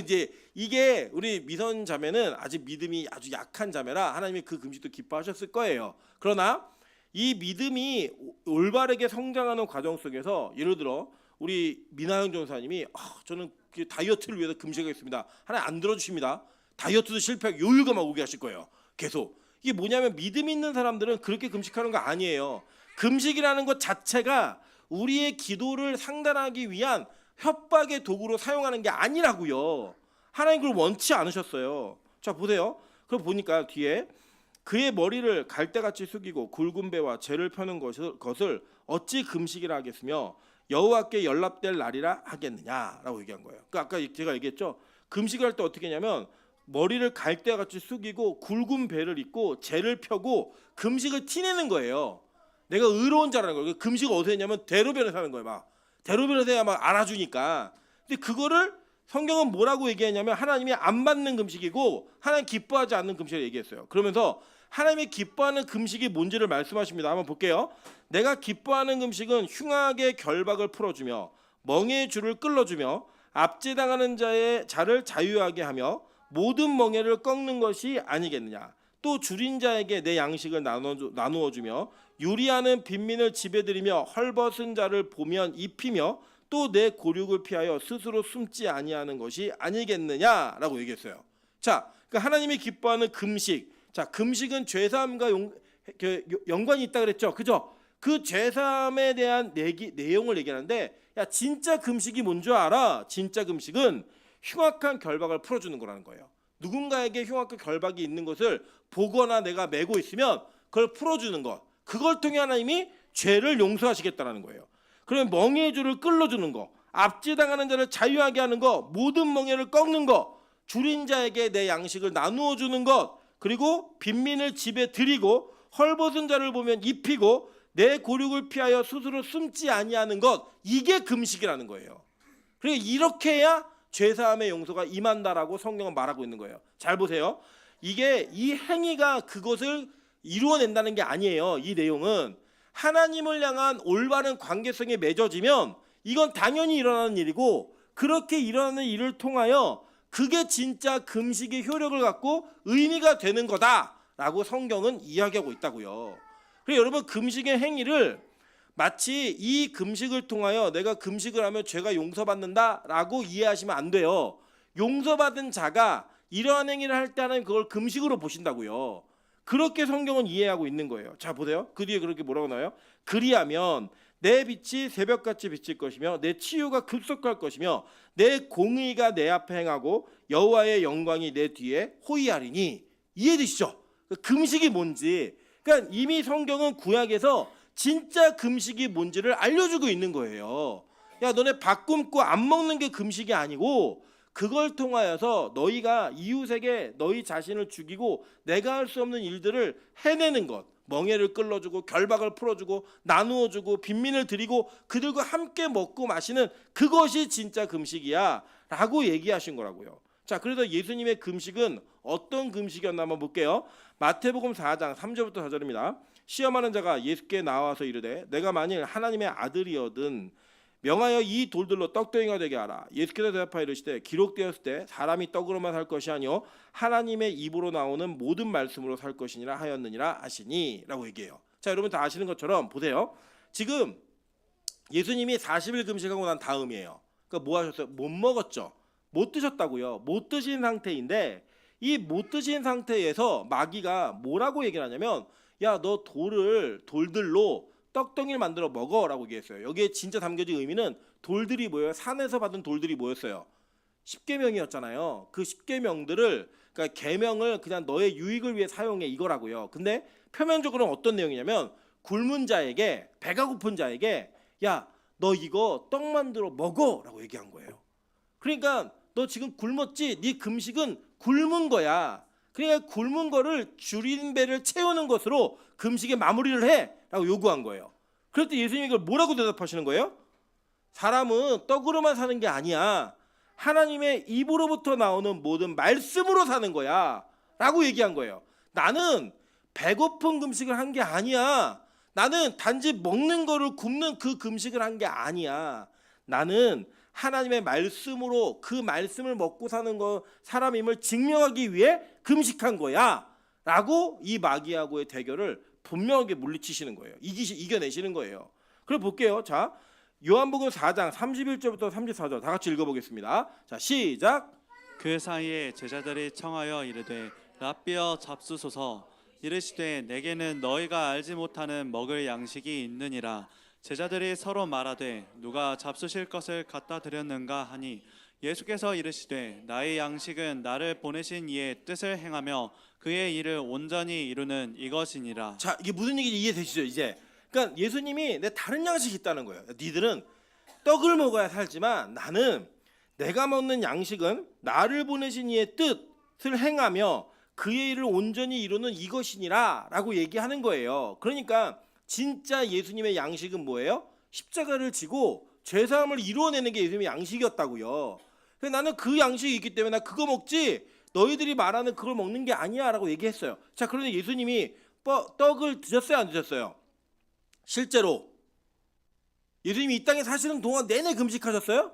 이제 이게 우리 미선 자매는 아직 믿음이 아주 약한 자매라 하나님이 그 금식도 기뻐하셨을 거예요. 그러나 이 믿음이 올바르게 성장하는 과정 속에서 예를 들어 우리 민하영 전사님이 저는 다이어트를 위해서 금식하겠습니다. 하나님 안 들어주십니다. 다이어트도 실패하고 요일가 막 오게 하실 거예요. 계속 이게 뭐냐면 믿음 있는 사람들은 그렇게 금식하는 거 아니에요. 금식이라는 것 자체가 우리의 기도를 상달하기 위한 협박의 도구로 사용하는 게 아니라고요. 하나님 그걸 원치 않으셨어요. 자 보세요. 그럼 보니까 뒤에 그의 머리를 갈대같이 숙이고 굵은 배와 재를 펴는 것을 어찌 금식이라 하겠으며 여호와께 연락될 날이라 하겠느냐라고 얘기한 거예요. 그러니까 아까 제가 얘기했죠. 금식을 할 때 어떻게 했냐면 머리를 갈대같이 숙이고 굵은 배를 입고 재를 펴고 금식을 티내는 거예요. 내가 의로운 자라는 거예요. 금식을 어디서 했냐면 대로변에서 하는 거예요. 막 대로변에서 해야 막 알아주니까. 근데 그거를 성경은 뭐라고 얘기했냐면 하나님이 안 받는 금식이고 하나님 기뻐하지 않는 금식을 얘기했어요. 그러면서 하나님이 기뻐하는 금식이 뭔지를 말씀하십니다. 한번 볼게요. 내가 기뻐하는 금식은 흉악의 결박을 풀어주며 멍에의 줄을 끌어주며 압제당하는 자를 자유하게 하며 모든 멍에를 꺾는 것이 아니겠느냐. 또 줄인 자에게 내 양식을 나누어 주며 유리하는 빈민을 집에 들이며 헐벗은 자를 보면 입히며 또 내 고륙을 피하여 스스로 숨지 아니하는 것이 아니겠느냐라고 얘기했어요. 자, 그러니까 하나님이 기뻐하는 금식. 자, 금식은 죄사함과 연관이 있다 그랬죠, 그죠? 그 죄사함에 대한 내용을 얘기하는데, 야 진짜 금식이 뭔 줄 알아? 진짜 금식은 흉악한 결박을 풀어주는 거라는 거예요. 누군가에게 흉악한 결박이 있는 것을 보거나 내가 메고 있으면 그걸 풀어주는 것. 그걸 통해 하나님이 죄를 용서하시겠다는 거예요. 그러면 멍에의 줄을 끌어주는 거, 압제당하는 자를 자유하게 하는 거, 모든 멍에를 꺾는 거, 줄인 자에게 내 양식을 나누어 주는 것, 그리고 빈민을 집에 들이고 헐벗은 자를 보면 입히고 내 고륙을 피하여 스스로 숨지 아니하는 것, 이게 금식이라는 거예요. 그러니까 이렇게 해야 죄사함의 용서가 임한다라고 성경은 말하고 있는 거예요. 잘 보세요. 이게 이 행위가 그것을 이루어낸다는 게 아니에요. 이 내용은 하나님을 향한 올바른 관계성이 맺어지면 이건 당연히 일어나는 일이고, 그렇게 일어나는 일을 통하여 그게 진짜 금식의 효력을 갖고 의미가 되는 거다라고 성경은 이야기하고 있다고요. 그래서 여러분 금식의 행위를 마치 이 금식을 통하여 내가 금식을 하면 죄가 용서받는다라고 이해하시면 안 돼요. 용서받은 자가 이러한 행위를 할 때 하나님 그걸 금식으로 보신다고요. 그렇게 성경은 이해하고 있는 거예요. 자 보세요. 그 뒤에 그렇게 뭐라고 나와요? 그리하면 내 빛이 새벽같이 비칠 것이며 내 치유가 급속할 것이며 내 공의가 내 앞에 행하고 여호와의 영광이 내 뒤에 호위하리니. 이해되시죠? 금식이 뭔지. 그러니까 이미 성경은 구약에서 진짜 금식이 뭔지를 알려주고 있는 거예요. 야 너네 밥 굶고 안 먹는 게 금식이 아니고 그걸 통하여서 너희가 이웃에게 너희 자신을 죽이고 내가 할 수 없는 일들을 해내는 것, 멍에를 끌어주고 결박을 풀어주고 나누어주고 빈민을 드리고 그들과 함께 먹고 마시는 그것이 진짜 금식이야 라고 얘기하신 거라고요. 자, 그래서 예수님의 금식은 어떤 금식이었나 한번 볼게요. 마태복음 4장 3절부터 4절입니다. 시험하는 자가 예수께 나와서 이르되 내가 만일 하나님의 아들이거든 명하여 이 돌들로 떡덩이가 되게 하라. 예수께서 대답하여 이르시되 기록되었을 때 사람이 떡으로만 살 것이 아니요 하나님의 입으로 나오는 모든 말씀으로 살 것이니라 하였느니라 하시니 라고 얘기해요. 자, 여러분 다 아시는 것처럼 보세요. 지금 예수님이 40일 금식하고 난 다음이에요. 그러니까 뭐 하셨어요? 못 먹었죠. 못 드셨다고요. 못 드신 상태인데 이 못 드신 상태에서 마귀가 뭐라고 얘기를 하냐면 야 너 돌들로 떡덩이를 만들어 먹어라고 얘기했어요. 여기에 진짜 담겨진 의미는 돌들이 뭐예요? 산에서 받은 돌들이 뭐였어요? 십계명이었잖아요. 그 십계명들을 그러니까 계명을 그냥 너의 유익을 위해 사용해 이거라고요. 근데 표면적으로는 어떤 내용이냐면 굶은 자에게 배가 고픈 자에게 야 너 이거 떡 만들어 먹어라고 얘기한 거예요. 그러니까 너 지금 굶었지? 네 금식은 굶은 거야. 그러니까 굶은 거를 줄인 배를 채우는 것으로 금식의 마무리를 해라고 요구한 거예요. 그럴 때 예수님이 이걸 뭐라고 대답하시는 거예요? 사람은 떡으로만 사는 게 아니야. 하나님의 입으로부터 나오는 모든 말씀으로 사는 거야 라고 얘기한 거예요. 나는 배고픈 금식을 한 게 아니야. 나는 단지 먹는 거를 굶는 그 금식을 한 게 아니야. 나는 하나님의 말씀으로 그 말씀을 먹고 사는 거 사람임을 증명하기 위해 금식한 거야 라고 이 마귀하고의 대결을 분명하게 물리치시는 거예요. 이겨내시는 거예요. 그럼 볼게요. 자, 요한복음 4장 31절부터 34절 다 같이 읽어보겠습니다. 자, 시작. 그 사이에 제자들이 청하여 이르되 랍비여 잡수소서. 이르시되 내게는 너희가 알지 못하는 먹을 양식이 있느니라. 제자들이 서로 말하되 누가 잡수실 것을 갖다 드렸는가 하니 예수께서 이르시되 나의 양식은 나를 보내신 이의 뜻을 행하며 그의 일을 온전히 이루는 이것이니라. 자, 이게 무슨 얘기인지 이해되시죠? 이제 그러니까 예수님이 내 다른 양식이 있다는 거예요. 니들은 떡을 먹어야 살지만 나는 내가 먹는 양식은 나를 보내신 이의 뜻을 행하며 그의 일을 온전히 이루는 이것이니라 라고 얘기하는 거예요. 그러니까 진짜 예수님의 양식은 뭐예요? 십자가를 지고 죄사함을 이루어내는 게 예수님의 양식이었다고요. 그래서 나는 그 양식이 있기 때문에 나 그거 먹지 너희들이 말하는 그걸 먹는 게 아니야 라고 얘기했어요. 자, 그런데 예수님이 떡을 드셨어요 안 드셨어요? 실제로 예수님이 이 땅에 사시는 동안 내내 금식하셨어요?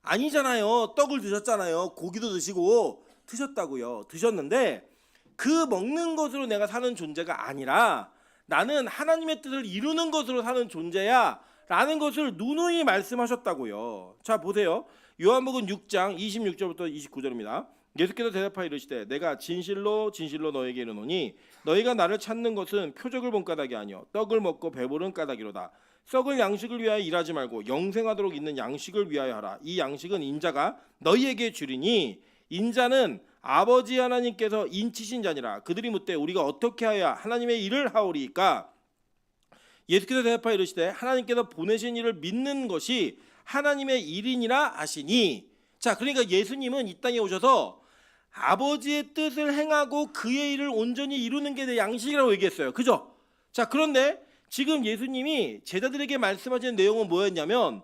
아니잖아요. 떡을 드셨잖아요. 고기도 드시고 드셨다고요. 드셨는데 그 먹는 것으로 내가 사는 존재가 아니라 나는 하나님의 뜻을 이루는 것으로 사는 존재야 라는 것을 누누이 말씀하셨다고요. 자, 보세요. 요한복음 6장 26절부터 29절입니다. 예수께서 대답하여 이르시되 내가 진실로 진실로 너에게 이르노니 너희가 나를 찾는 것은 표적을 본 까닭이 아니요 떡을 먹고 배부른 까닭이로다. 썩을 양식을 위하여 일하지 말고 영생하도록 있는 양식을 위하여 하라. 이 양식은 인자가 너희에게 주리니 인자는 아버지 하나님께서 인치신 자니라. 그들이 묻되 우리가 어떻게 하여야 하나님의 일을 하오리까? 예수께서 대답하여 이르시되 하나님께서 보내신 일을 믿는 것이 하나님의 일이니라 하시니. 자, 그러니까 예수님은 이 땅에 오셔서 아버지의 뜻을 행하고 그의 일을 온전히 이루는 게 내 양식이라고 얘기했어요. 그죠? 자, 그런데 지금 예수님이 제자들에게 말씀하시는 내용은 뭐였냐면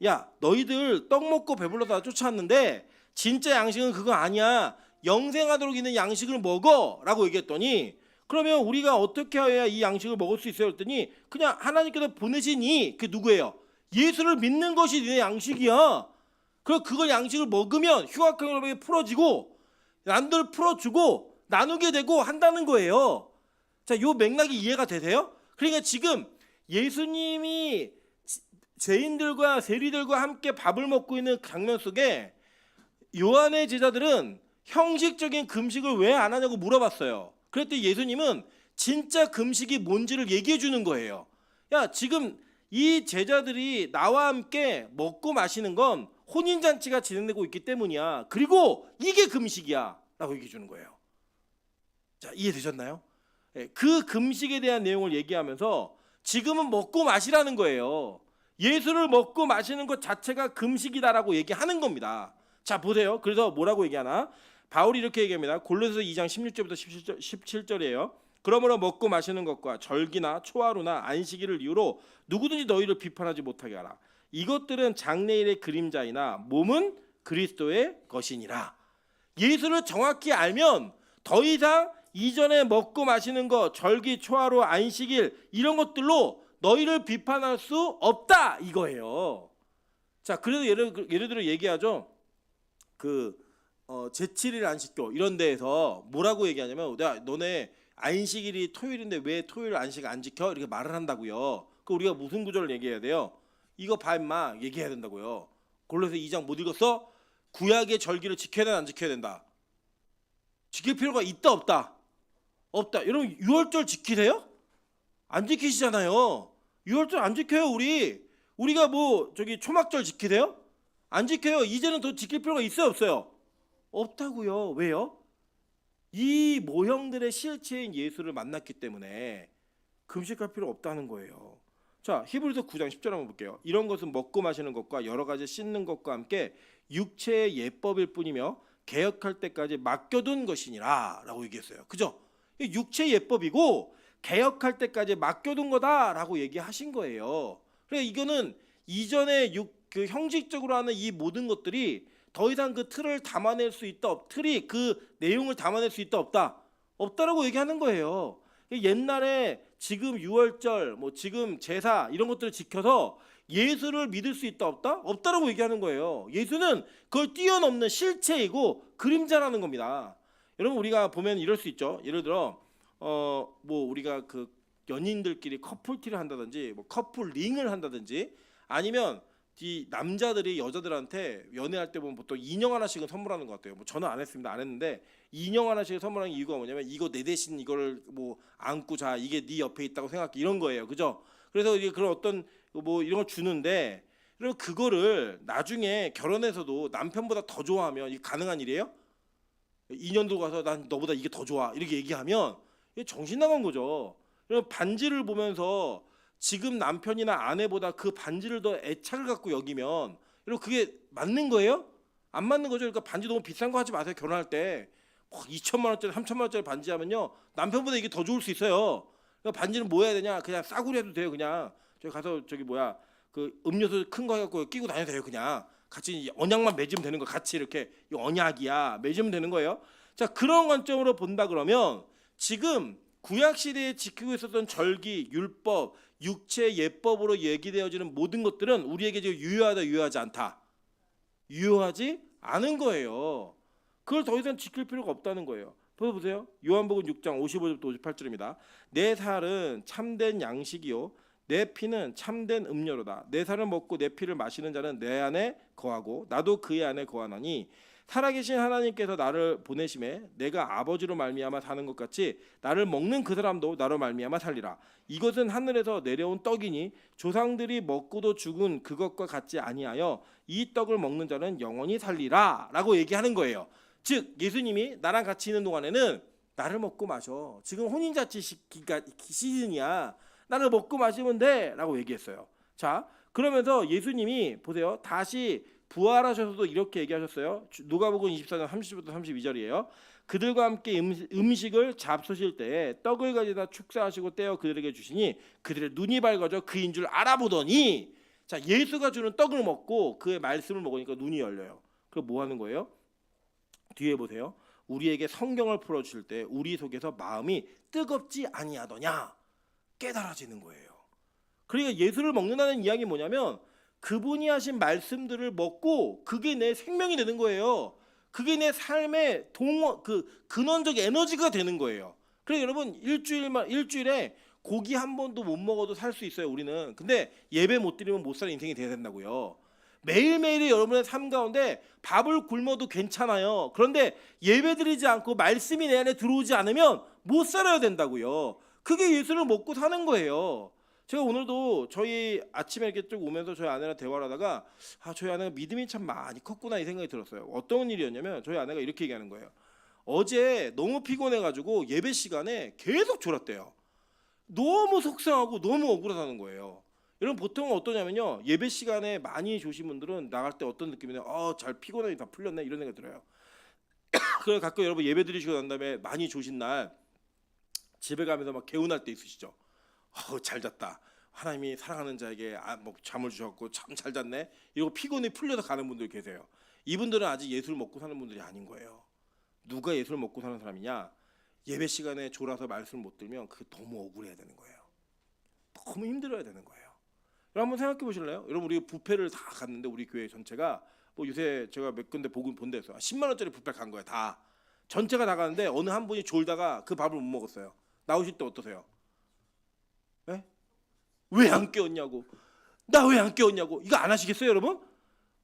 야, 너희들 떡 먹고 배불러서 쫓아왔는데 진짜 양식은 그거 아니야. 영생하도록 있는 양식을 먹어 라고 얘기했더니 그러면 우리가 어떻게 해야 이 양식을 먹을 수 있어요? 했더니 그냥 하나님께서 보내신 그 누구예요? 예수를 믿는 것이 네 양식이야. 그걸 양식을 먹으면 흉악한 풀어지고 남들 풀어주고 나누게 되고 한다는 거예요. 자, 요 맥락이 이해가 되세요? 그러니까 지금 예수님이 죄인들과 세리들과 함께 밥을 먹고 있는 장면 속에 요한의 제자들은 형식적인 금식을 왜 안 하냐고 물어봤어요. 그랬더니 예수님은 진짜 금식이 뭔지를 얘기해 주는 거예요. 야, 지금 이 제자들이 나와 함께 먹고 마시는 건 혼인잔치가 진행되고 있기 때문이야. 그리고 이게 금식이야 라고 얘기해 주는 거예요. 자, 이해되셨나요? 그 금식에 대한 내용을 얘기하면서 지금은 먹고 마시라는 거예요. 예수를 먹고 마시는 것 자체가 금식이다라고 얘기하는 겁니다. 자, 보세요. 그래서 뭐라고 얘기하나? 바울이 이렇게 얘기합니다. 골로새서 2장 16절부터 17절이에요. 그러므로 먹고 마시는 것과 절기나 초하루나 안식일을 이유로 누구든지 너희를 비판하지 못하게 하라. 이것들은 장래일의 그림자이나 몸은 그리스도의 것이니라. 예수를 정확히 알면 더 이상 이전에 먹고 마시는 것, 절기, 초하루, 안식일 이런 것들로 너희를 비판할 수 없다 이거예요. 자, 그래서 예를 들어 얘기하죠. 제7일 안식교 이런 데에서 뭐라고 얘기하냐면 너네 안식일이 토요일인데 왜 토요일 안식 안 지켜? 이렇게 말을 한다고요. 그 우리가 무슨 구절을 얘기해야 돼요? 이거 봐 임마 얘기해야 된다고요. 골로새 2장 못 읽었어? 구약의 절기를 지켜야 된다 안 지켜야 된다? 지킬 필요가 있다 없다? 없다. 여러분 6월절 지키세요? 안 지키시잖아요. 6월절 안 지켜요 우리가 초막절 지키세요? 안 지켜요. 이제는 더 지킬 필요가 있어요 없어요? 없다고요. 왜요? 이 모형들의 실체인 예수를 만났기 때문에 금식할 필요 없다는 거예요. 자, 히브리서 9장 10절 한번 볼게요. 이런 것은 먹고 마시는 것과 여러 가지 씻는 것과 함께 육체의 예법일 뿐이며 개혁할 때까지 맡겨둔 것이니라 라고 얘기했어요. 그죠? 육체 예법이고 개혁할 때까지 맡겨둔 거다라고 얘기하신 거예요. 그러니까 이거는 이전에 그 형식적으로 하는 이 모든 것들이 더 이상 그 틀을 담아낼 수 있다 틀이 그 내용을 담아낼 수 있다 없다라고 얘기하는 거예요. 옛날에 지금 6월절 지금 제사 이런 것들을 지켜서 예수를 믿을 수 있다 없다라고 얘기하는 거예요. 예수는 그걸 뛰어넘는 실체이고 그림자라는 겁니다. 여러분 우리가 보면 이럴 수 있죠. 예를 들어 우리가 그 연인들끼리 커플티를 한다든지 커플 링을 한다든지 아니면 이 남자들이 여자들한테 연애할 때 보면 보통 인형 하나씩은 선물하는 것 같아요. 뭐 저는 안 했습니다. 안 했는데 인형 하나씩 선물하는 이유가 뭐냐면 이거 내 대신 이거를 뭐 안고 자, 이게 네 옆에 있다고 생각해, 이런 거예요. 그죠? 그래서 이게 그런 어떤 뭐 이런 걸 주는데, 그리고 그거를 나중에 결혼해서도 남편보다 더 좋아하면 이게 가능한 일이에요? 인연 들고 가서 난 너보다 이게 더 좋아 이렇게 얘기하면 이게 정신 나간 거죠. 그럼 반지를 보면서 지금 남편이나 아내보다 그 반지를 더 애착을 갖고 여기면, 그리고 그게 맞는 거예요? 안 맞는 거죠. 그러니까 반지 너무 비싼 거 하지 마세요. 결혼할 때 2천만 원짜리 3천만 원짜리 반지 하면요 남편보다 이게 더 좋을 수 있어요. 그러니까 반지는 뭐 해야 되냐, 그냥 싸구려 해도 돼요. 그냥 저기 가서 저기 뭐야 그 음료수 큰 거 해갖고 끼고 다녀도 돼요. 그냥 같이 언약만 맺으면 되는 거, 같이 이렇게 이 언약이야 맺으면 되는 거예요. 자, 그런 관점으로 본다 그러면 지금 구약 시대에 지키고 있었던 절기, 율법, 육체 예법으로 얘기되어지는 모든 것들은 우리에게 지금 유효하다, 유효하지 않다? 유효하지 않은 거예요. 그걸 더 이상 지킬 필요가 없다는 거예요. 보세요. 요한복음 6장 55절부터 58절입니다. 내 살은 참된 양식이요 내 피는 참된 음료로다. 내 살을 먹고 내 피를 마시는 자는 내 안에 거하고 나도 그의 안에 거하나니 살아계신 하나님께서 나를 보내심에 내가 아버지로 말미암아 사는 것 같이 나를 먹는 그 사람도 나로 말미암아 살리라. 이것은 하늘에서 내려온 떡이니 조상들이 먹고도 죽은 그것과 같지 아니하여 이 떡을 먹는 자는 영원히 살리라 라고 얘기하는 거예요. 즉 예수님이 나랑 같이 있는 동안에는 나를 먹고 마셔. 지금 혼인잔치 시즌이야. 나를 먹고 마시면 돼 라고 얘기했어요. 자, 그러면서 예수님이 보세요. 다시 부활하셔서도 이렇게 얘기하셨어요. 누가복음 24장 30절부터 32절이에요. 그들과 함께 음식을 잡수실 때에 떡을 가져다 축사하시고 떼어 그들에게 주시니 그들의 눈이 밝아져 그인 줄 알아보더니, 자, 예수가 주는 떡을 먹고 그의 말씀을 먹으니까 눈이 열려요. 그럼 뭐 하는 거예요? 뒤에 보세요. 우리에게 성경을 풀어주실 때 우리 속에서 마음이 뜨겁지 아니하더냐 깨달아지는 거예요. 그러니까 예수를 먹는다는 이야기 뭐냐면 그분이 하신 말씀들을 먹고 그게 내 생명이 되는 거예요. 그게 내 삶의 근원적 에너지가 되는 거예요. 그래서 여러분 일주일에 고기 한 번도 못 먹어도 살 수 있어요. 우리는. 근데 예배 못 드리면 못 사는 인생이 돼야 된다고요. 매일매일이 여러분의 삶 가운데 밥을 굶어도 괜찮아요. 그런데 예배 드리지 않고 말씀이 내 안에 들어오지 않으면 못 살아야 된다고요. 그게 예수를 먹고 사는 거예요. 제가 오늘도 저희 아침에 이렇게 쭉 오면서 저희 아내랑 대화를 하다가 저희 아내가 믿음이 참 많이 컸구나 이 생각이 들었어요. 어떤 일이었냐면 저희 아내가 이렇게 얘기하는 거예요. 어제 너무 피곤해가지고 예배 시간에 계속 졸았대요. 너무 속상하고 너무 억울하다는 거예요. 여러분 보통은 어떠냐면요, 예배 시간에 많이 조신 분들은 나갈 때 어떤 느낌이냐, 잘 피곤하니 다 풀렸네 이런 생각이 들어요. 그래서 가끔 여러분 예배 드리시고 난 다음에 많이 조신 날 집에 가면서 막 개운할 때 있으시죠. 잘 잤다. 하나님이 사랑하는 자에게 뭐 잠을 주셨고 참 잘 잤네. 이러고 피곤이 풀려서 가는 분들 계세요. 이분들은 아직 예수를 먹고 사는 분들이 아닌 거예요. 누가 예수를 먹고 사는 사람이냐? 예배 시간에 졸아서 말씀을 못 들으면 그게 너무 억울해야 되는 거예요. 너무 힘들어야 되는 거예요. 여러분 한번 생각해 보실래요? 여러분 우리 뷔페를 다 갔는데 우리 교회 전체가 뭐 요새 제가 몇 군데 본 데서 10만 원짜리 뷔페 간 거예요. 다 전체가 다 가는데 어느 한 분이 졸다가 그 밥을 못 먹었어요. 나오실 때 어떠세요? 네? 왜 안 깨웠냐고. 나 왜 안 깨웠냐고. 이거 안 하시겠어요, 여러분?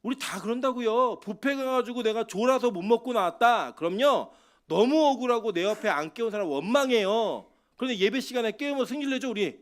우리 다 그런다고요. 뷔페 가가지고 내가 졸아서 못 먹고 나왔다. 그럼요. 너무 억울하고 내 옆에 안 깨운 사람 원망해요. 그런데 예배 시간에 깨우면 승질내죠, 우리.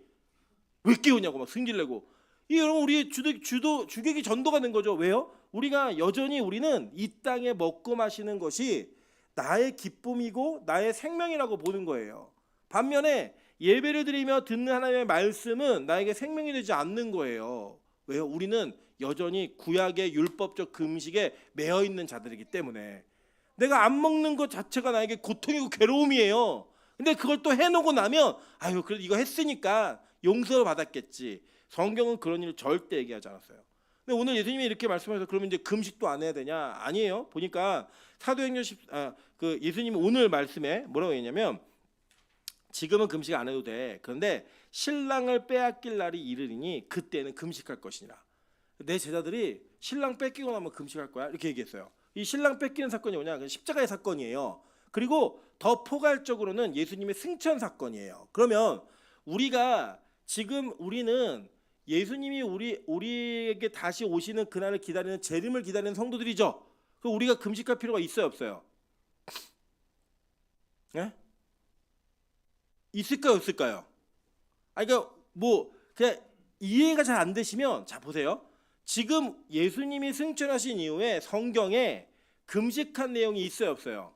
왜 깨우냐고 막 승질내고. 이 여러분 우리 주객이 전도가 된 거죠. 왜요? 우리가 여전히 우리는 이 땅에 먹고 마시는 것이 나의 기쁨이고 나의 생명이라고 보는 거예요. 반면에 예배를 드리며 듣는 하나님의 말씀은 나에게 생명이 되지 않는 거예요. 왜요? 우리는 여전히 구약의 율법적 금식에 매여 있는 자들이기 때문에 내가 안 먹는 것 자체가 나에게 고통이고 괴로움이에요. 근데 그걸 또 해놓고 나면 그래도 이거 했으니까 용서를 받았겠지. 성경은 그런 일 절대 얘기하지 않았어요. 근데 오늘 예수님이 이렇게 말씀하셔서 그러면 이제 금식도 안 해야 되냐? 아니에요. 보니까 사도행전 예수님이 오늘 말씀에 뭐라고 했냐면 지금은 금식 안 해도 돼. 그런데 신랑을 빼앗길 날이 이르리니 그때는 금식할 것이니라. 내 제자들이 신랑 뺏기고 나면 금식할 거야 이렇게 얘기했어요. 이 신랑 뺏기는 사건이 뭐냐? 십자가의 사건이에요. 그리고 더 포괄적으로는 예수님의 승천 사건이에요. 그러면 우리는 예수님이 우리에게 다시 오시는 그날을 기다리는 재림을 기다리는 성도들이죠. 그럼 우리가 금식할 필요가 있어요, 없어요? 예? 있을까요, 없을까요? 그러니까 뭐 그냥 이해가 잘 안 되시면 자 보세요. 지금 예수님이 승천하신 이후에 성경에 금식한 내용이 있어요, 없어요?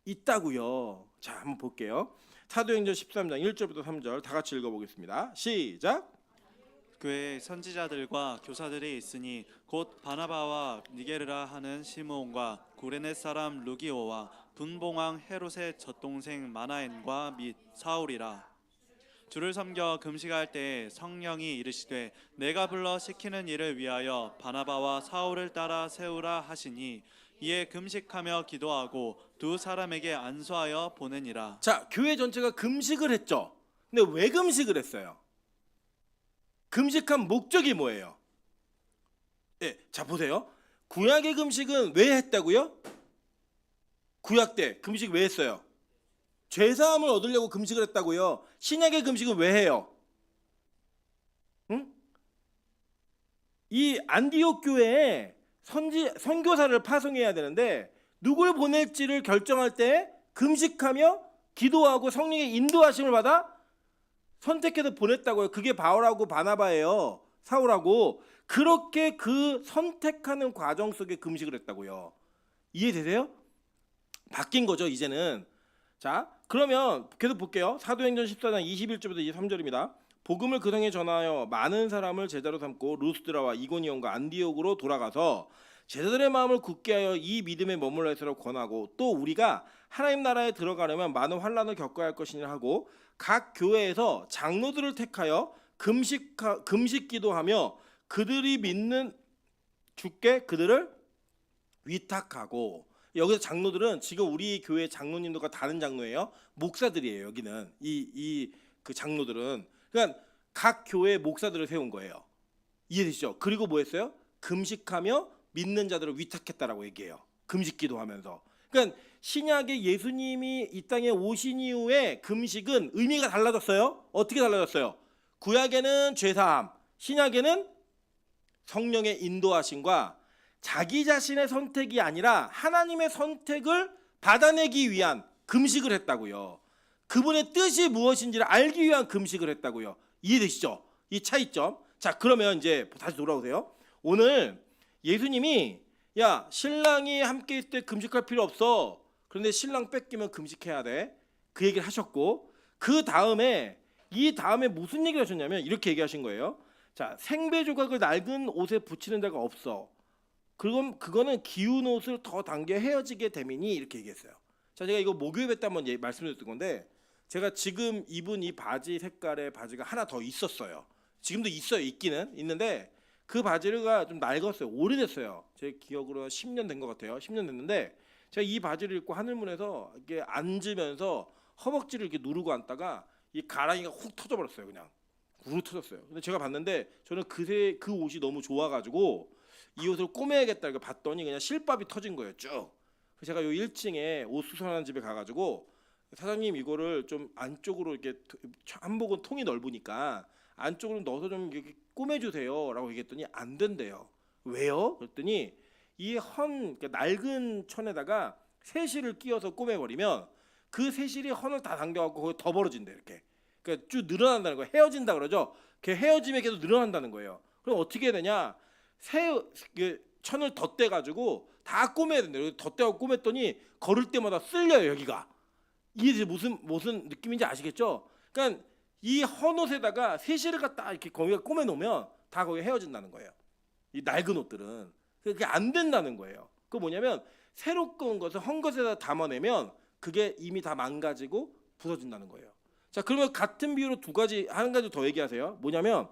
있다고요. 자, 한번 볼게요. 사도행전 13장 1절부터 3절 다 같이 읽어보겠습니다. 시작. 교회에 선지자들과 교사들이 있으니 곧 바나바와 니게르라 하는 시므온과 구레네 사람 루기오와 분봉왕 헤롯의 젖동생 마나엔과 및 사울이라. 주를 섬겨 금식할 때에 성령이 이르시되 내가 불러 시키는 일을 위하여 바나바와 사울을 따라 세우라 하시니 이에 금식하며 기도하고 두 사람에게 안수하여 보내니라. 자, 교회 전체가 금식을 했죠. 근데 왜 금식을 했어요? 금식한 목적이 뭐예요? 예, 자 보세요. 구약의 금식은 왜 했다고요? 구약 때 금식 왜 했어요? 죄사함을 얻으려고 금식을 했다고요. 신약의 금식은 왜 해요? 응? 이 안디옥 교회에 선교사를 파송해야 되는데 누굴 보낼지를 결정할 때 금식하며 기도하고 성령의 인도하심을 받아 선택해서 보냈다고요. 그게 바울하고 바나바예요. 사울하고. 그렇게 그 선택하는 과정 속에 금식을 했다고요. 이해되세요? 바뀐 거죠, 이제는. 자, 그러면 계속 볼게요. 사도행전 14장 21절부터 23절입니다. 복음을 그 성에 전하여 많은 사람을 제자로 삼고 루스드라와 이고니온과 안디옥으로 돌아가서 제자들의 마음을 굳게 하여 이 믿음에 머물러 있으라고 권하고 또 우리가 하나님 나라에 들어가려면 많은 환난을 겪어야 할 것이니 하고 각 교회에서 장로들을 택하여 금식 기도하며 그들이 믿는 주께 그들을 위탁하고. 여기서 장로들은 지금 우리 교회 장로님들과 다른 장로예요. 목사들이에요. 여기는 그 장로들은 그러니까 각 교회 목사들을 세운 거예요. 이해되시죠? 그리고 뭐 했어요? 금식하며 믿는 자들을 위탁했다라고 얘기해요. 금식 기도하면서. 그러니까 신약의 예수님이 이 땅에 오신 이후에 금식은 의미가 달라졌어요. 어떻게 달라졌어요? 구약에는 죄사함, 신약에는 성령의 인도하심과 자기 자신의 선택이 아니라 하나님의 선택을 받아내기 위한 금식을 했다고요. 그분의 뜻이 무엇인지를 알기 위한 금식을 했다고요. 이해되시죠? 이 차이점. 자, 그러면 이제 다시 돌아오세요. 오늘 예수님이 야, 신랑이 함께 있을 때 금식할 필요 없어. 그런데 신랑 뺏기면 금식해야 돼. 그 얘기를 하셨고 그 다음에 무슨 얘기를 하셨냐면 이렇게 얘기하신 거예요. 자, 생배 조각을 낡은 옷에 붙이는 자가 없어. 그거는 기운 옷을 더 당겨 헤어지게 되미니 이렇게 얘기했어요. 자, 제가 이거 목요일에 때 한번 말씀드렸던 건데 제가 지금 입은 이 바지 색깔의 바지가 하나 더 있었어요. 지금도 있어요. 있는데 그 바지가 좀 낡았어요. 오래됐어요. 제 기억으로 10년 된 것 같아요. 10년 됐는데 제가 이 바지를 입고 하늘문에서 이렇게 앉으면서 허벅지를 이렇게 누르고 앉다가 이 가랑이가 훅 터져버렸어요. 그냥 우르 터졌어요. 근데 제가 봤는데 저는 그 옷이 너무 좋아가지고 이 옷을 꼬매야겠다 이렇게 봤더니 그냥 실밥이 터진 거예요. 쭉. 그래서 제가 요 1층에 옷 수선하는 집에 가가지고 사장님 이거를 좀 안쪽으로 이렇게 한복은 통이 넓으니까 안쪽으로 넣어서 좀 이렇게 꼬매주세요라고 얘기했더니 안 된대요. 왜요? 그랬더니 이 그러니까 낡은 천에다가 새실을 끼워서 꼬매버리면 그 새실이 헌을 다 당겨갖고 거기 더 벌어진대 이렇게. 그러니까 쭉 늘어난다는 거예요. 헤어진다 그러죠. 그 헤어짐에 계속 늘어난다는 거예요. 그럼 어떻게 해야 되냐? 천을 덧대가지고 다 꼬매야 된대요. 덧대고 꼬맸더니 걸을 때마다 쓸려요 여기가. 이게 무슨 느낌인지 아시겠죠? 그러니까 이 헌옷에다가 새실을 갖다 이렇게 거기가 꼬매 놓으면 다 거기 헤어진다는 거예요. 이 낡은 옷들은 그게 안 된다는 거예요. 그 뭐냐면 새롭게 것을 헌 것에다 담아내면 그게 이미 다 망가지고 부서진다는 거예요. 자, 그러면 같은 비유로 한 가지 더 얘기하세요. 뭐냐면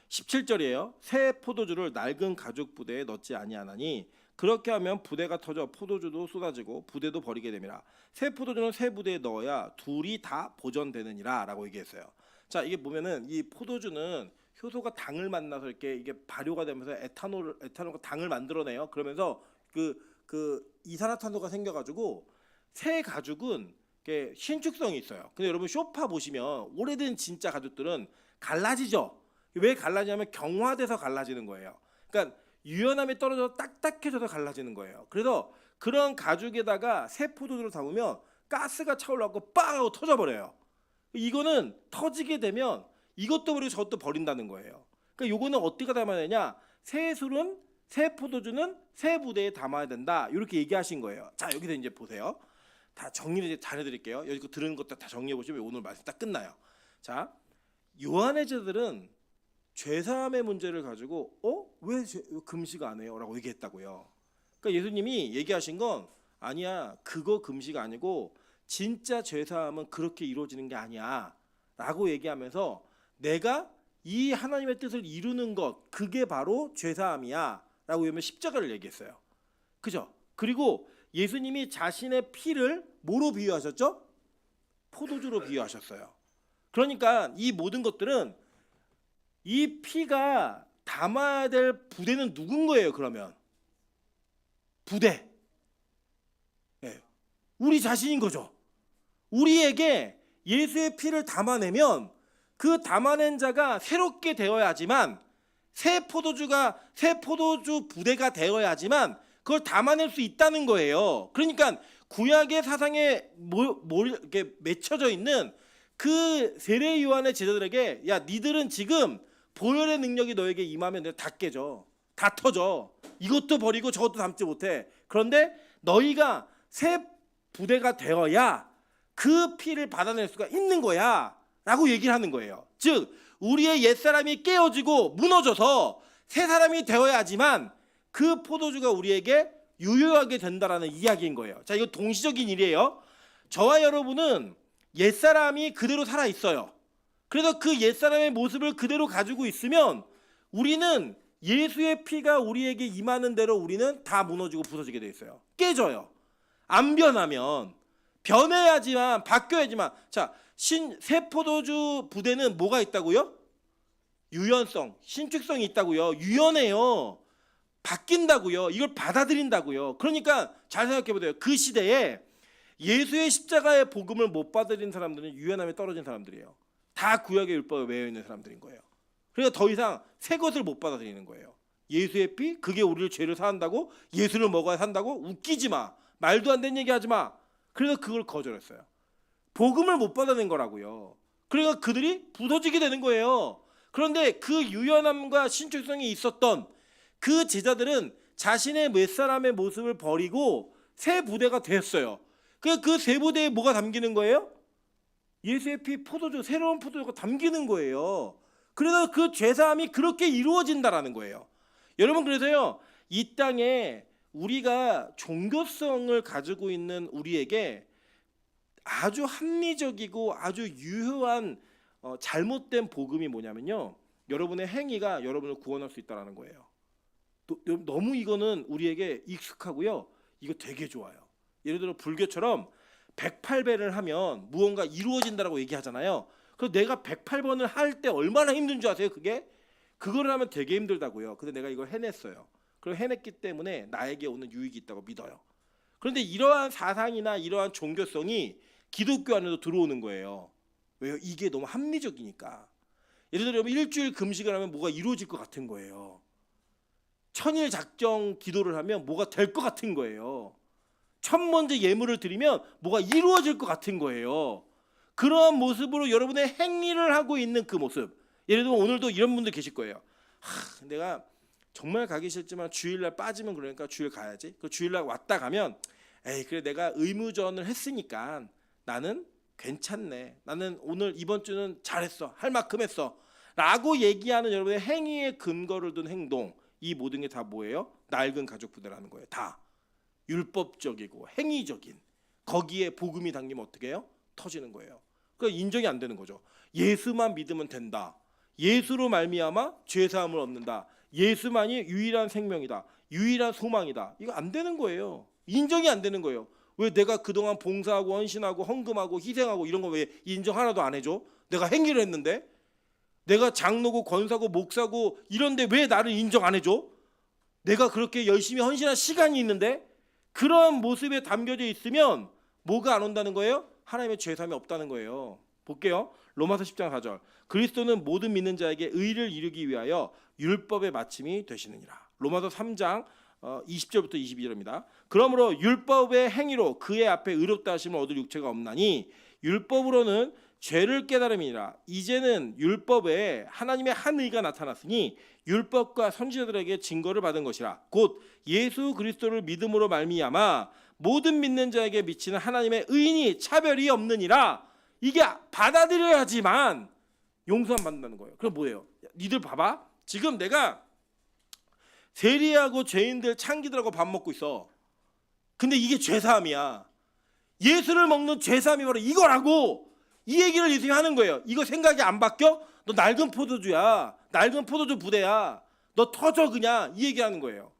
17절이에요. 새 포도주를 낡은 가죽 부대에 넣지 아니하나니 그렇게 하면 부대가 터져 포도주도 쏟아지고 부대도 버리게 됨이라. 새 포도주는 새 부대에 넣어야 둘이 다 보존되느니라 라고 얘기했어요. 자, 이게 보면은 이 포도주는 효소가 당을 만나서 이게 발효가 되면서 에탄올과 당을 만들어내요. 그러면서 그 이산화탄소가 생겨가지고 새 가죽은 신축성이 있어요. 근데 여러분 소파 보시면 오래된 진짜 가죽들은 갈라지죠. 왜 갈라지냐면 경화돼서 갈라지는 거예요. 그러니까 유연함이 떨어져서 딱딱해져서 갈라지는 거예요. 그래서 그런 가죽에다가 새 포도주를 담으면 가스가 차올라고 빵 하고 터져버려요. 이거는 터지게 되면 이것도 버리고 저것도 버린다는 거예요. 그러니까 요거는 어떻게 담아야 되냐? 새 술은 새 포도주는 새 부대에 담아야 된다. 이렇게 얘기하신 거예요. 자, 여기서 이제 보세요. 다 정리를 이제 잘 해드릴게요. 여기 거 들은 것도 다 정리해 보시면 오늘 말씀 딱 끝나요. 자, 요한의 제자들은 죄사함의 문제를 가지고 왜 금식 안 해요? 라고 얘기했다고요. 그러니까 예수님이 얘기하신 건 아니야, 그거 금식 아니고 진짜 죄사함은 그렇게 이루어지는 게 아니야 라고 얘기하면서 내가 이 하나님의 뜻을 이루는 것, 그게 바로 죄사함이야 라고 하면 십자가를 얘기했어요. 그죠? 그리고 예수님이 자신의 피를 뭐로 비유하셨죠? 포도주로 비유하셨어요. 그러니까 이 모든 것들은 이 피가 담아야 될 부대는 누군 거예요? 그러면 부대, 우리 자신인 거죠. 우리에게 예수의 피를 담아내면 그 담아낸 자가 새롭게 되어야지만 새 포도주 부대가 되어야지만 그걸 담아낼 수 있다는 거예요. 그러니까 구약의 사상에 이렇게 맺혀져 있는 그 세례 요한의 제자들에게 야, 니들은 지금 보혈의 능력이 너에게 임하면 내가 다 깨져, 다 터져. 이것도 버리고 저것도 담지 못해. 그런데 너희가 새 부대가 되어야 그 피를 받아낼 수가 있는 거야 라고 얘기를 하는 거예요. 즉 우리의 옛사람이 깨어지고 무너져서 새 사람이 되어야지만 그 포도주가 우리에게 유효하게 된다라는 이야기인 거예요. 자, 이거 동시적인 일이에요. 저와 여러분은 옛사람이 그대로 살아 있어요. 그래서 그 옛사람의 모습을 그대로 가지고 있으면 우리는 예수의 피가 우리에게 임하는 대로 우리는 다 무너지고 부서지게 돼 있어요. 깨져요. 안 변하면, 변해야지만, 바뀌어야지만. 자, 새 포도주 부대는 뭐가 있다고요? 유연성, 신축성이 있다고요. 유연해요. 바뀐다고요. 이걸 받아들인다고요. 그러니까 잘 생각해 보세요. 그 시대에 예수의 십자가의 복음을 못 받아들인 사람들은 유연함에 떨어진 사람들이에요. 다 구약의 율법에 매여 있는 사람들인 거예요. 그러니까 더 이상 새 것을 못 받아들이는 거예요. 예수의 피, 그게 우리를 죄를 사한다고? 예수를 먹어야 산다고? 웃기지 마. 말도 안 되는 얘기 하지 마. 그래서 그걸 거절했어요. 복음을 못 받아낸 거라고요. 그러니까 그들이 부서지게 되는 거예요. 그런데 그 유연함과 신축성이 있었던 그 제자들은 자신의 옛사람의 모습을 버리고 새 부대가 됐어요. 그 새 부대에 뭐가 담기는 거예요? 예수의 피, 포도주, 새로운 포도주가 담기는 거예요. 그래서 그 죄사함이 그렇게 이루어진다라는 거예요. 여러분, 그래서요, 이 땅에 우리가 종교성을 가지고 있는 우리에게 아주 합리적이고 아주 유효한 잘못된 복음이 뭐냐면요, 여러분의 행위가 여러분을 구원할 수 있다는 거예요. 너무 이거는 우리에게 익숙하고요, 이거 되게 좋아요. 예를 들어 불교처럼 108배를 하면 무언가 이루어진다라고 얘기하잖아요. 그래서 내가 108번을 할 때 얼마나 힘든 줄 아세요? 그거를 하면 되게 힘들다고요. 근데 내가 이걸 해냈어요. 그리고 해냈기 때문에 나에게 오는 유익이 있다고 믿어요. 그런데 이러한 사상이나 이러한 종교성이 기독교 안에도 들어오는 거예요. 왜요? 이게 너무 합리적이니까. 예를 들어 일주일 금식을 하면 뭐가 이루어질 것 같은 거예요. 천일 작정 기도를 하면 뭐가 될 것 같은 거예요. 천번째 예물을 드리면 뭐가 이루어질 것 같은 거예요. 그러한 모습으로 여러분의 행위를 하고 있는 그 모습. 예를 들면 오늘도 이런 분들 계실 거예요. 내가 정말 가기 싫지만 주일날 빠지면 그러니까 주일 가야지. 그 주일날 왔다 가면 그래 내가 의무전을 했으니까 나는 괜찮네. 나는 오늘 이번 주는 잘했어. 할 만큼 했어. 라고 얘기하는 여러분의 행위에 근거를 둔 행동. 이 모든 게 다 뭐예요? 낡은 가족 부대라는 거예요. 다 율법적이고 행위적인, 거기에 복음이 담기면 어떻게 해요? 터지는 거예요. 그러니까 인정이 안 되는 거죠. 예수만 믿으면 된다. 예수로 말미암아 죄사함을 얻는다. 예수만이 유일한 생명이다. 유일한 소망이다. 이거 안 되는 거예요. 인정이 안 되는 거예요. 왜 내가 그동안 봉사하고 헌신하고 헌금하고 희생하고 이런 거 왜 인정 하나도 안 해줘? 내가 행위를 했는데, 내가 장로고 권사고 목사고 이런데 왜 나를 인정 안 해줘? 내가 그렇게 열심히 헌신한 시간이 있는데. 그런 모습에 담겨져 있으면 뭐가 안 온다는 거예요? 하나님의 죄사함이 없다는 거예요. 볼게요. 로마서 10장 4절. 그리스도는 모든 믿는 자에게 의를 이루기 위하여 율법의 마침이 되시느니라. 로마서 3장 20절부터 22절입니다. 그러므로 율법의 행위로 그의 앞에 의롭다 하심을 얻을 육체가 없나니 율법으로는 죄를 깨달음이니라. 이제는 율법에 하나님의 한 의가 나타났으니 율법과 선지자들에게 증거를 받은 것이라. 곧 예수 그리스도를 믿음으로 말미암아 모든 믿는 자에게 미치는 하나님의 의인이 차별이 없느니라. 이게 받아들여야지만 용서 안 받는다는 거예요. 그럼 뭐예요? 니들 봐봐. 지금 내가 세리하고 죄인들 창기들하고 밥 먹고 있어. 근데 이게 죄사함이야. 예수를 먹는 죄사함이 바로 이거라고. 이 얘기를 예수님이 하는 거예요. 이거 생각이 안 바뀌어? 너 낡은 포도주야. 낡은 포도주 부대야. 너 터져 그냥. 이 얘기하는 거예요.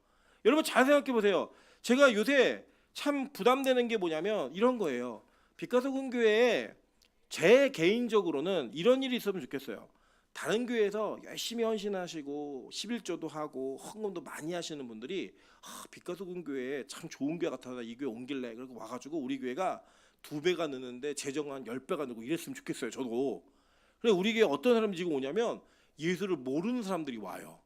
여러분 잘 생각해 보세요. 제가 요새 참 부담되는 게 뭐냐면 이런 거예요. 빛가서 근교회에 제 개인적으로는 이런 일이 있으면 좋겠어요. 다른 교회에서 열심히 헌신하시고 11조도 하고 헌금도 많이 하시는 분들이 빛가서 근교회에 참 좋은 교회 같아서 이 교회 옮길래 그리고 와가지고 우리 교회가 2배가 느는데 재정 한 10배가 늘고 이랬으면 좋겠어요. 저도. 그래서 우리 교회 어떤 사람이 지금 오냐면 예수를 모르는 사람들이 와요.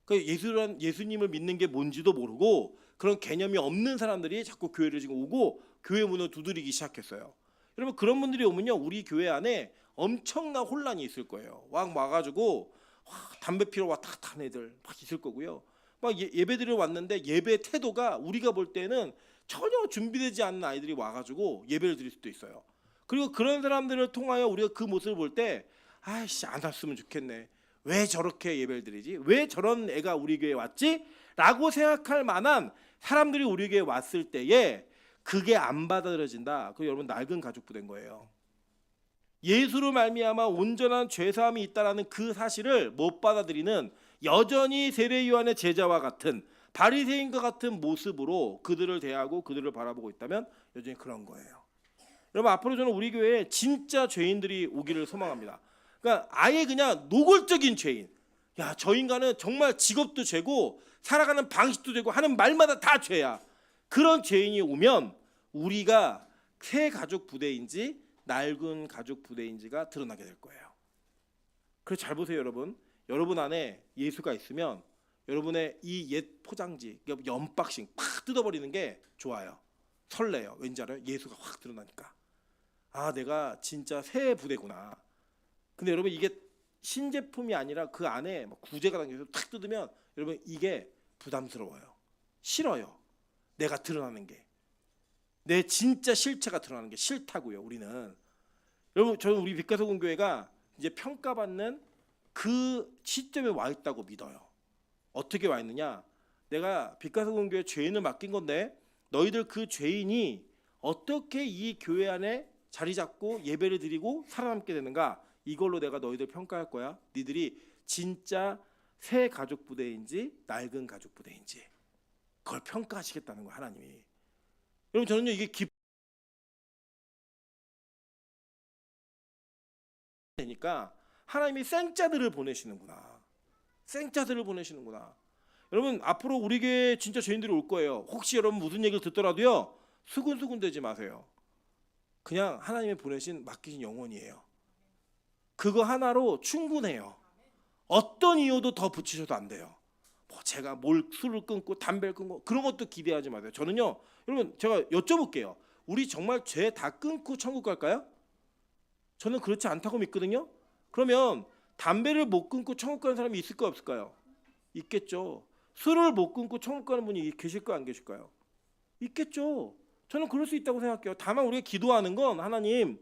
그러니까 예수님을 믿는 게 뭔지도 모르고 그런 개념이 없는 사람들이 자꾸 교회를 지금 오고 교회 문을 두드리기 시작했어요. 여러분 그런 분들이 오면요 우리 교회 안에 엄청난 혼란이 있을 거예요. 와가지고 담배 피러 왔다 갔다 하는 애들 막 있을 거고요. 막 예배드리러 왔는데 예배 태도가 우리가 볼 때는 전혀 준비되지 않은 아이들이 와가지고 예배를 드릴 수도 있어요. 그리고 그런 사람들을 통하여 우리가 그 모습을 볼 때 아이씨 안 왔으면 좋겠네. 왜 저렇게 예배를 드리지? 왜 저런 애가 우리 교회에 왔지? 라고 생각할 만한 사람들이 우리 교회에 왔을 때에 그게 안 받아들여진다. 그 여러분 낡은 가죽 부대인 거예요. 예수로 말미암아 온전한 죄사함이 있다라는 그 사실을 못 받아들이는 여전히 세례 요한의 제자와 같은 바리새인과 같은 모습으로 그들을 대하고 그들을 바라보고 있다면 여전히 그런 거예요. 여러분 앞으로 저는 우리 교회에 진짜 죄인들이 오기를 소망합니다. 그러니까 아예 그냥 노골적인 죄인. 야, 저 인간은 정말 직업도 죄고 살아가는 방식도 죄고 하는 말마다 다 죄야. 그런 죄인이 오면 우리가 새 가족 부대인지 낡은 가족 부대인지가 드러나게 될 거예요. 그래서 잘 보세요, 여러분. 여러분 안에 예수가 있으면 여러분의 이 옛 포장지, 연박싱 팍 뜯어버리는 게 좋아요. 설레요. 왠지 알아요? 예수가 확 드러나니까. 아, 내가 진짜 새 부대구나. 근데 여러분 이게 신제품이 아니라 그 안에 구제가 담겨서 탁 뜯으면 여러분 이게 부담스러워요. 싫어요. 내가 드러나는 게. 내 진짜 실체가 드러나는 게 싫다고요. 우리는. 여러분 저는 우리 빛가서 공교회가 이제 평가받는 그 시점에 와 있다고 믿어요. 어떻게 와 있느냐? 내가 빛가서 공교회 죄인을 맡긴 건데 너희들 그 죄인이 어떻게 이 교회 안에 자리 잡고 예배를 드리고 살아남게 되는가? 이걸로 내가 너희들 평가할 거야. 니들이 진짜 새 가족 부대인지 낡은 가족 부대인지 그걸 평가하시겠다는 거야 하나님이. 여러분 저는요 이게 되니까 하나님이 생자들을 보내시는구나. 생자들을 보내시는구나. 여러분 앞으로 우리 교회에 진짜 죄인들이 올 거예요. 혹시 여러분 무슨 얘기를 듣더라도요 수군수군 되지 마세요. 그냥 하나님이 보내신 맡기신 영혼이에요. 그거 하나로 충분해요. 어떤 이유도 더 붙이셔도 안 돼요. 뭐 제가 술을 끊고 담배를 끊고 그런 것도 기대하지 마세요. 저는요 여러분 제가 여쭤볼게요. 우리 정말 죄 다 끊고 천국 갈까요? 저는 그렇지 않다고 믿거든요. 그러면 담배를 못 끊고 천국 가는 사람이 있을까요 없을까요? 있겠죠. 술을 못 끊고 천국 가는 분이 계실까요 안 계실까요? 있겠죠. 저는 그럴 수 있다고 생각해요. 다만 우리가 기도하는 건 하나님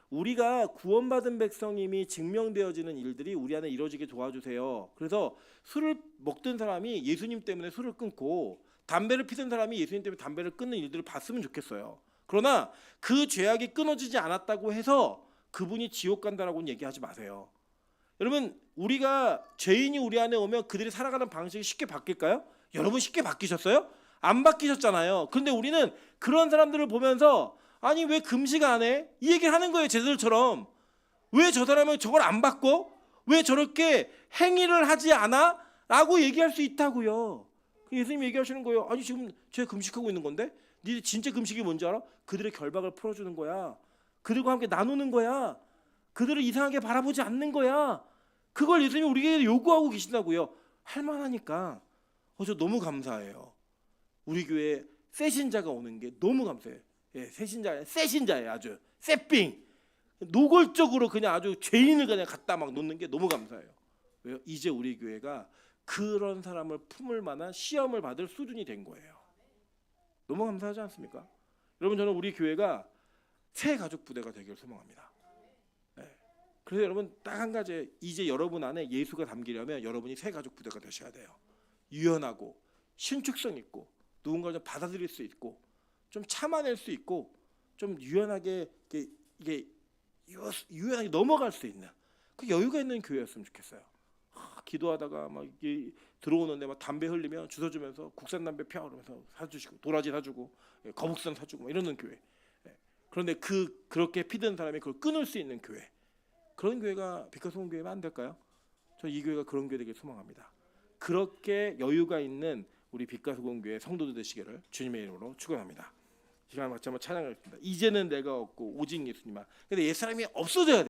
우리가 구원받은 백성임이 증명되어지는 일들이 우리 안에 이루어지게 도와주세요. 그래서 술을 먹던 사람이 예수님 때문에 술을 끊고 담배를 피던 사람이 예수님 때문에 담배를 끊는 일들을 봤으면 좋겠어요. 그러나 그 죄악이 끊어지지 않았다고 해서 그분이 지옥 간다라고는 얘기하지 마세요. 여러분 우리가 죄인이 우리 안에 오면 그들이 살아가는 방식이 쉽게 바뀔까요? 여러분 쉽게 바뀌셨어요? 안 바뀌셨잖아요. 그런데 우리는 그런 사람들을 보면서 아니 왜 금식 안 해? 이 얘기를 하는 거예요. 제자들처럼. 왜 저 사람은 저걸 안 바꿔? 왜 저렇게 행위를 하지 않아? 라고 얘기할 수 있다고요. 예수님 얘기하시는 거예요. 아니 지금 쟤 금식하고 있는 건데 니들 진짜 금식이 뭔지 알아? 그들의 결박을 풀어주는 거야. 그들과 함께 나누는 거야. 그들을 이상하게 바라보지 않는 거야. 그걸 예수님이 우리에게 요구하고 계신다고요. 할 만하니까. 저 너무 감사해요. 우리 교회에 새 신자가 오는 게 너무 감사해요. 예, 새 신자예요. 아주 새삥. 노골적으로 그냥 아주 죄인을 그냥 갖다 막 놓는 게 너무 감사해요. 왜요? 이제 우리 교회가 그런 사람을 품을 만한 시험을 받을 수준이 된 거예요. 너무 감사하지 않습니까? 여러분, 저는 우리 교회가 새 가족 부대가 되기를 소망합니다. 네. 그래서 여러분, 딱 한 가지, 이제 여러분 안에 예수가 담기려면 여러분이 새 가족 부대가 되셔야 돼요. 유연하고 신축성 있고 누군가를 좀 받아들일 수 있고 좀 참아낼 수 있고 좀 유연하게 이게 유연하게 넘어갈 수 있는 그 여유가 있는 교회였으면 좋겠어요. 기도하다가 막 이게 들어오는데 막 담배 흘리면 주워주면서 국산 담배 펴 그러면서 사주시고 도라지 사주고 거북선 사주고 막 이러는 교회. 그런데 그렇게 피든 사람이 그걸 끊을 수 있는 교회. 그런 교회가 빛과 소금 교회면 안 될까요? 저 이 교회가 그런 교회 되길 소망합니다. 그렇게 여유가 있는 우리 빛과 소금 교회 성도들 되시기를 주님의 이름으로 축원합니다. 시간 마치 한번 찬양하겠습니다. 이제는 내가 없고 오직 예수님만. 근데 옛사람이 없어져야 돼.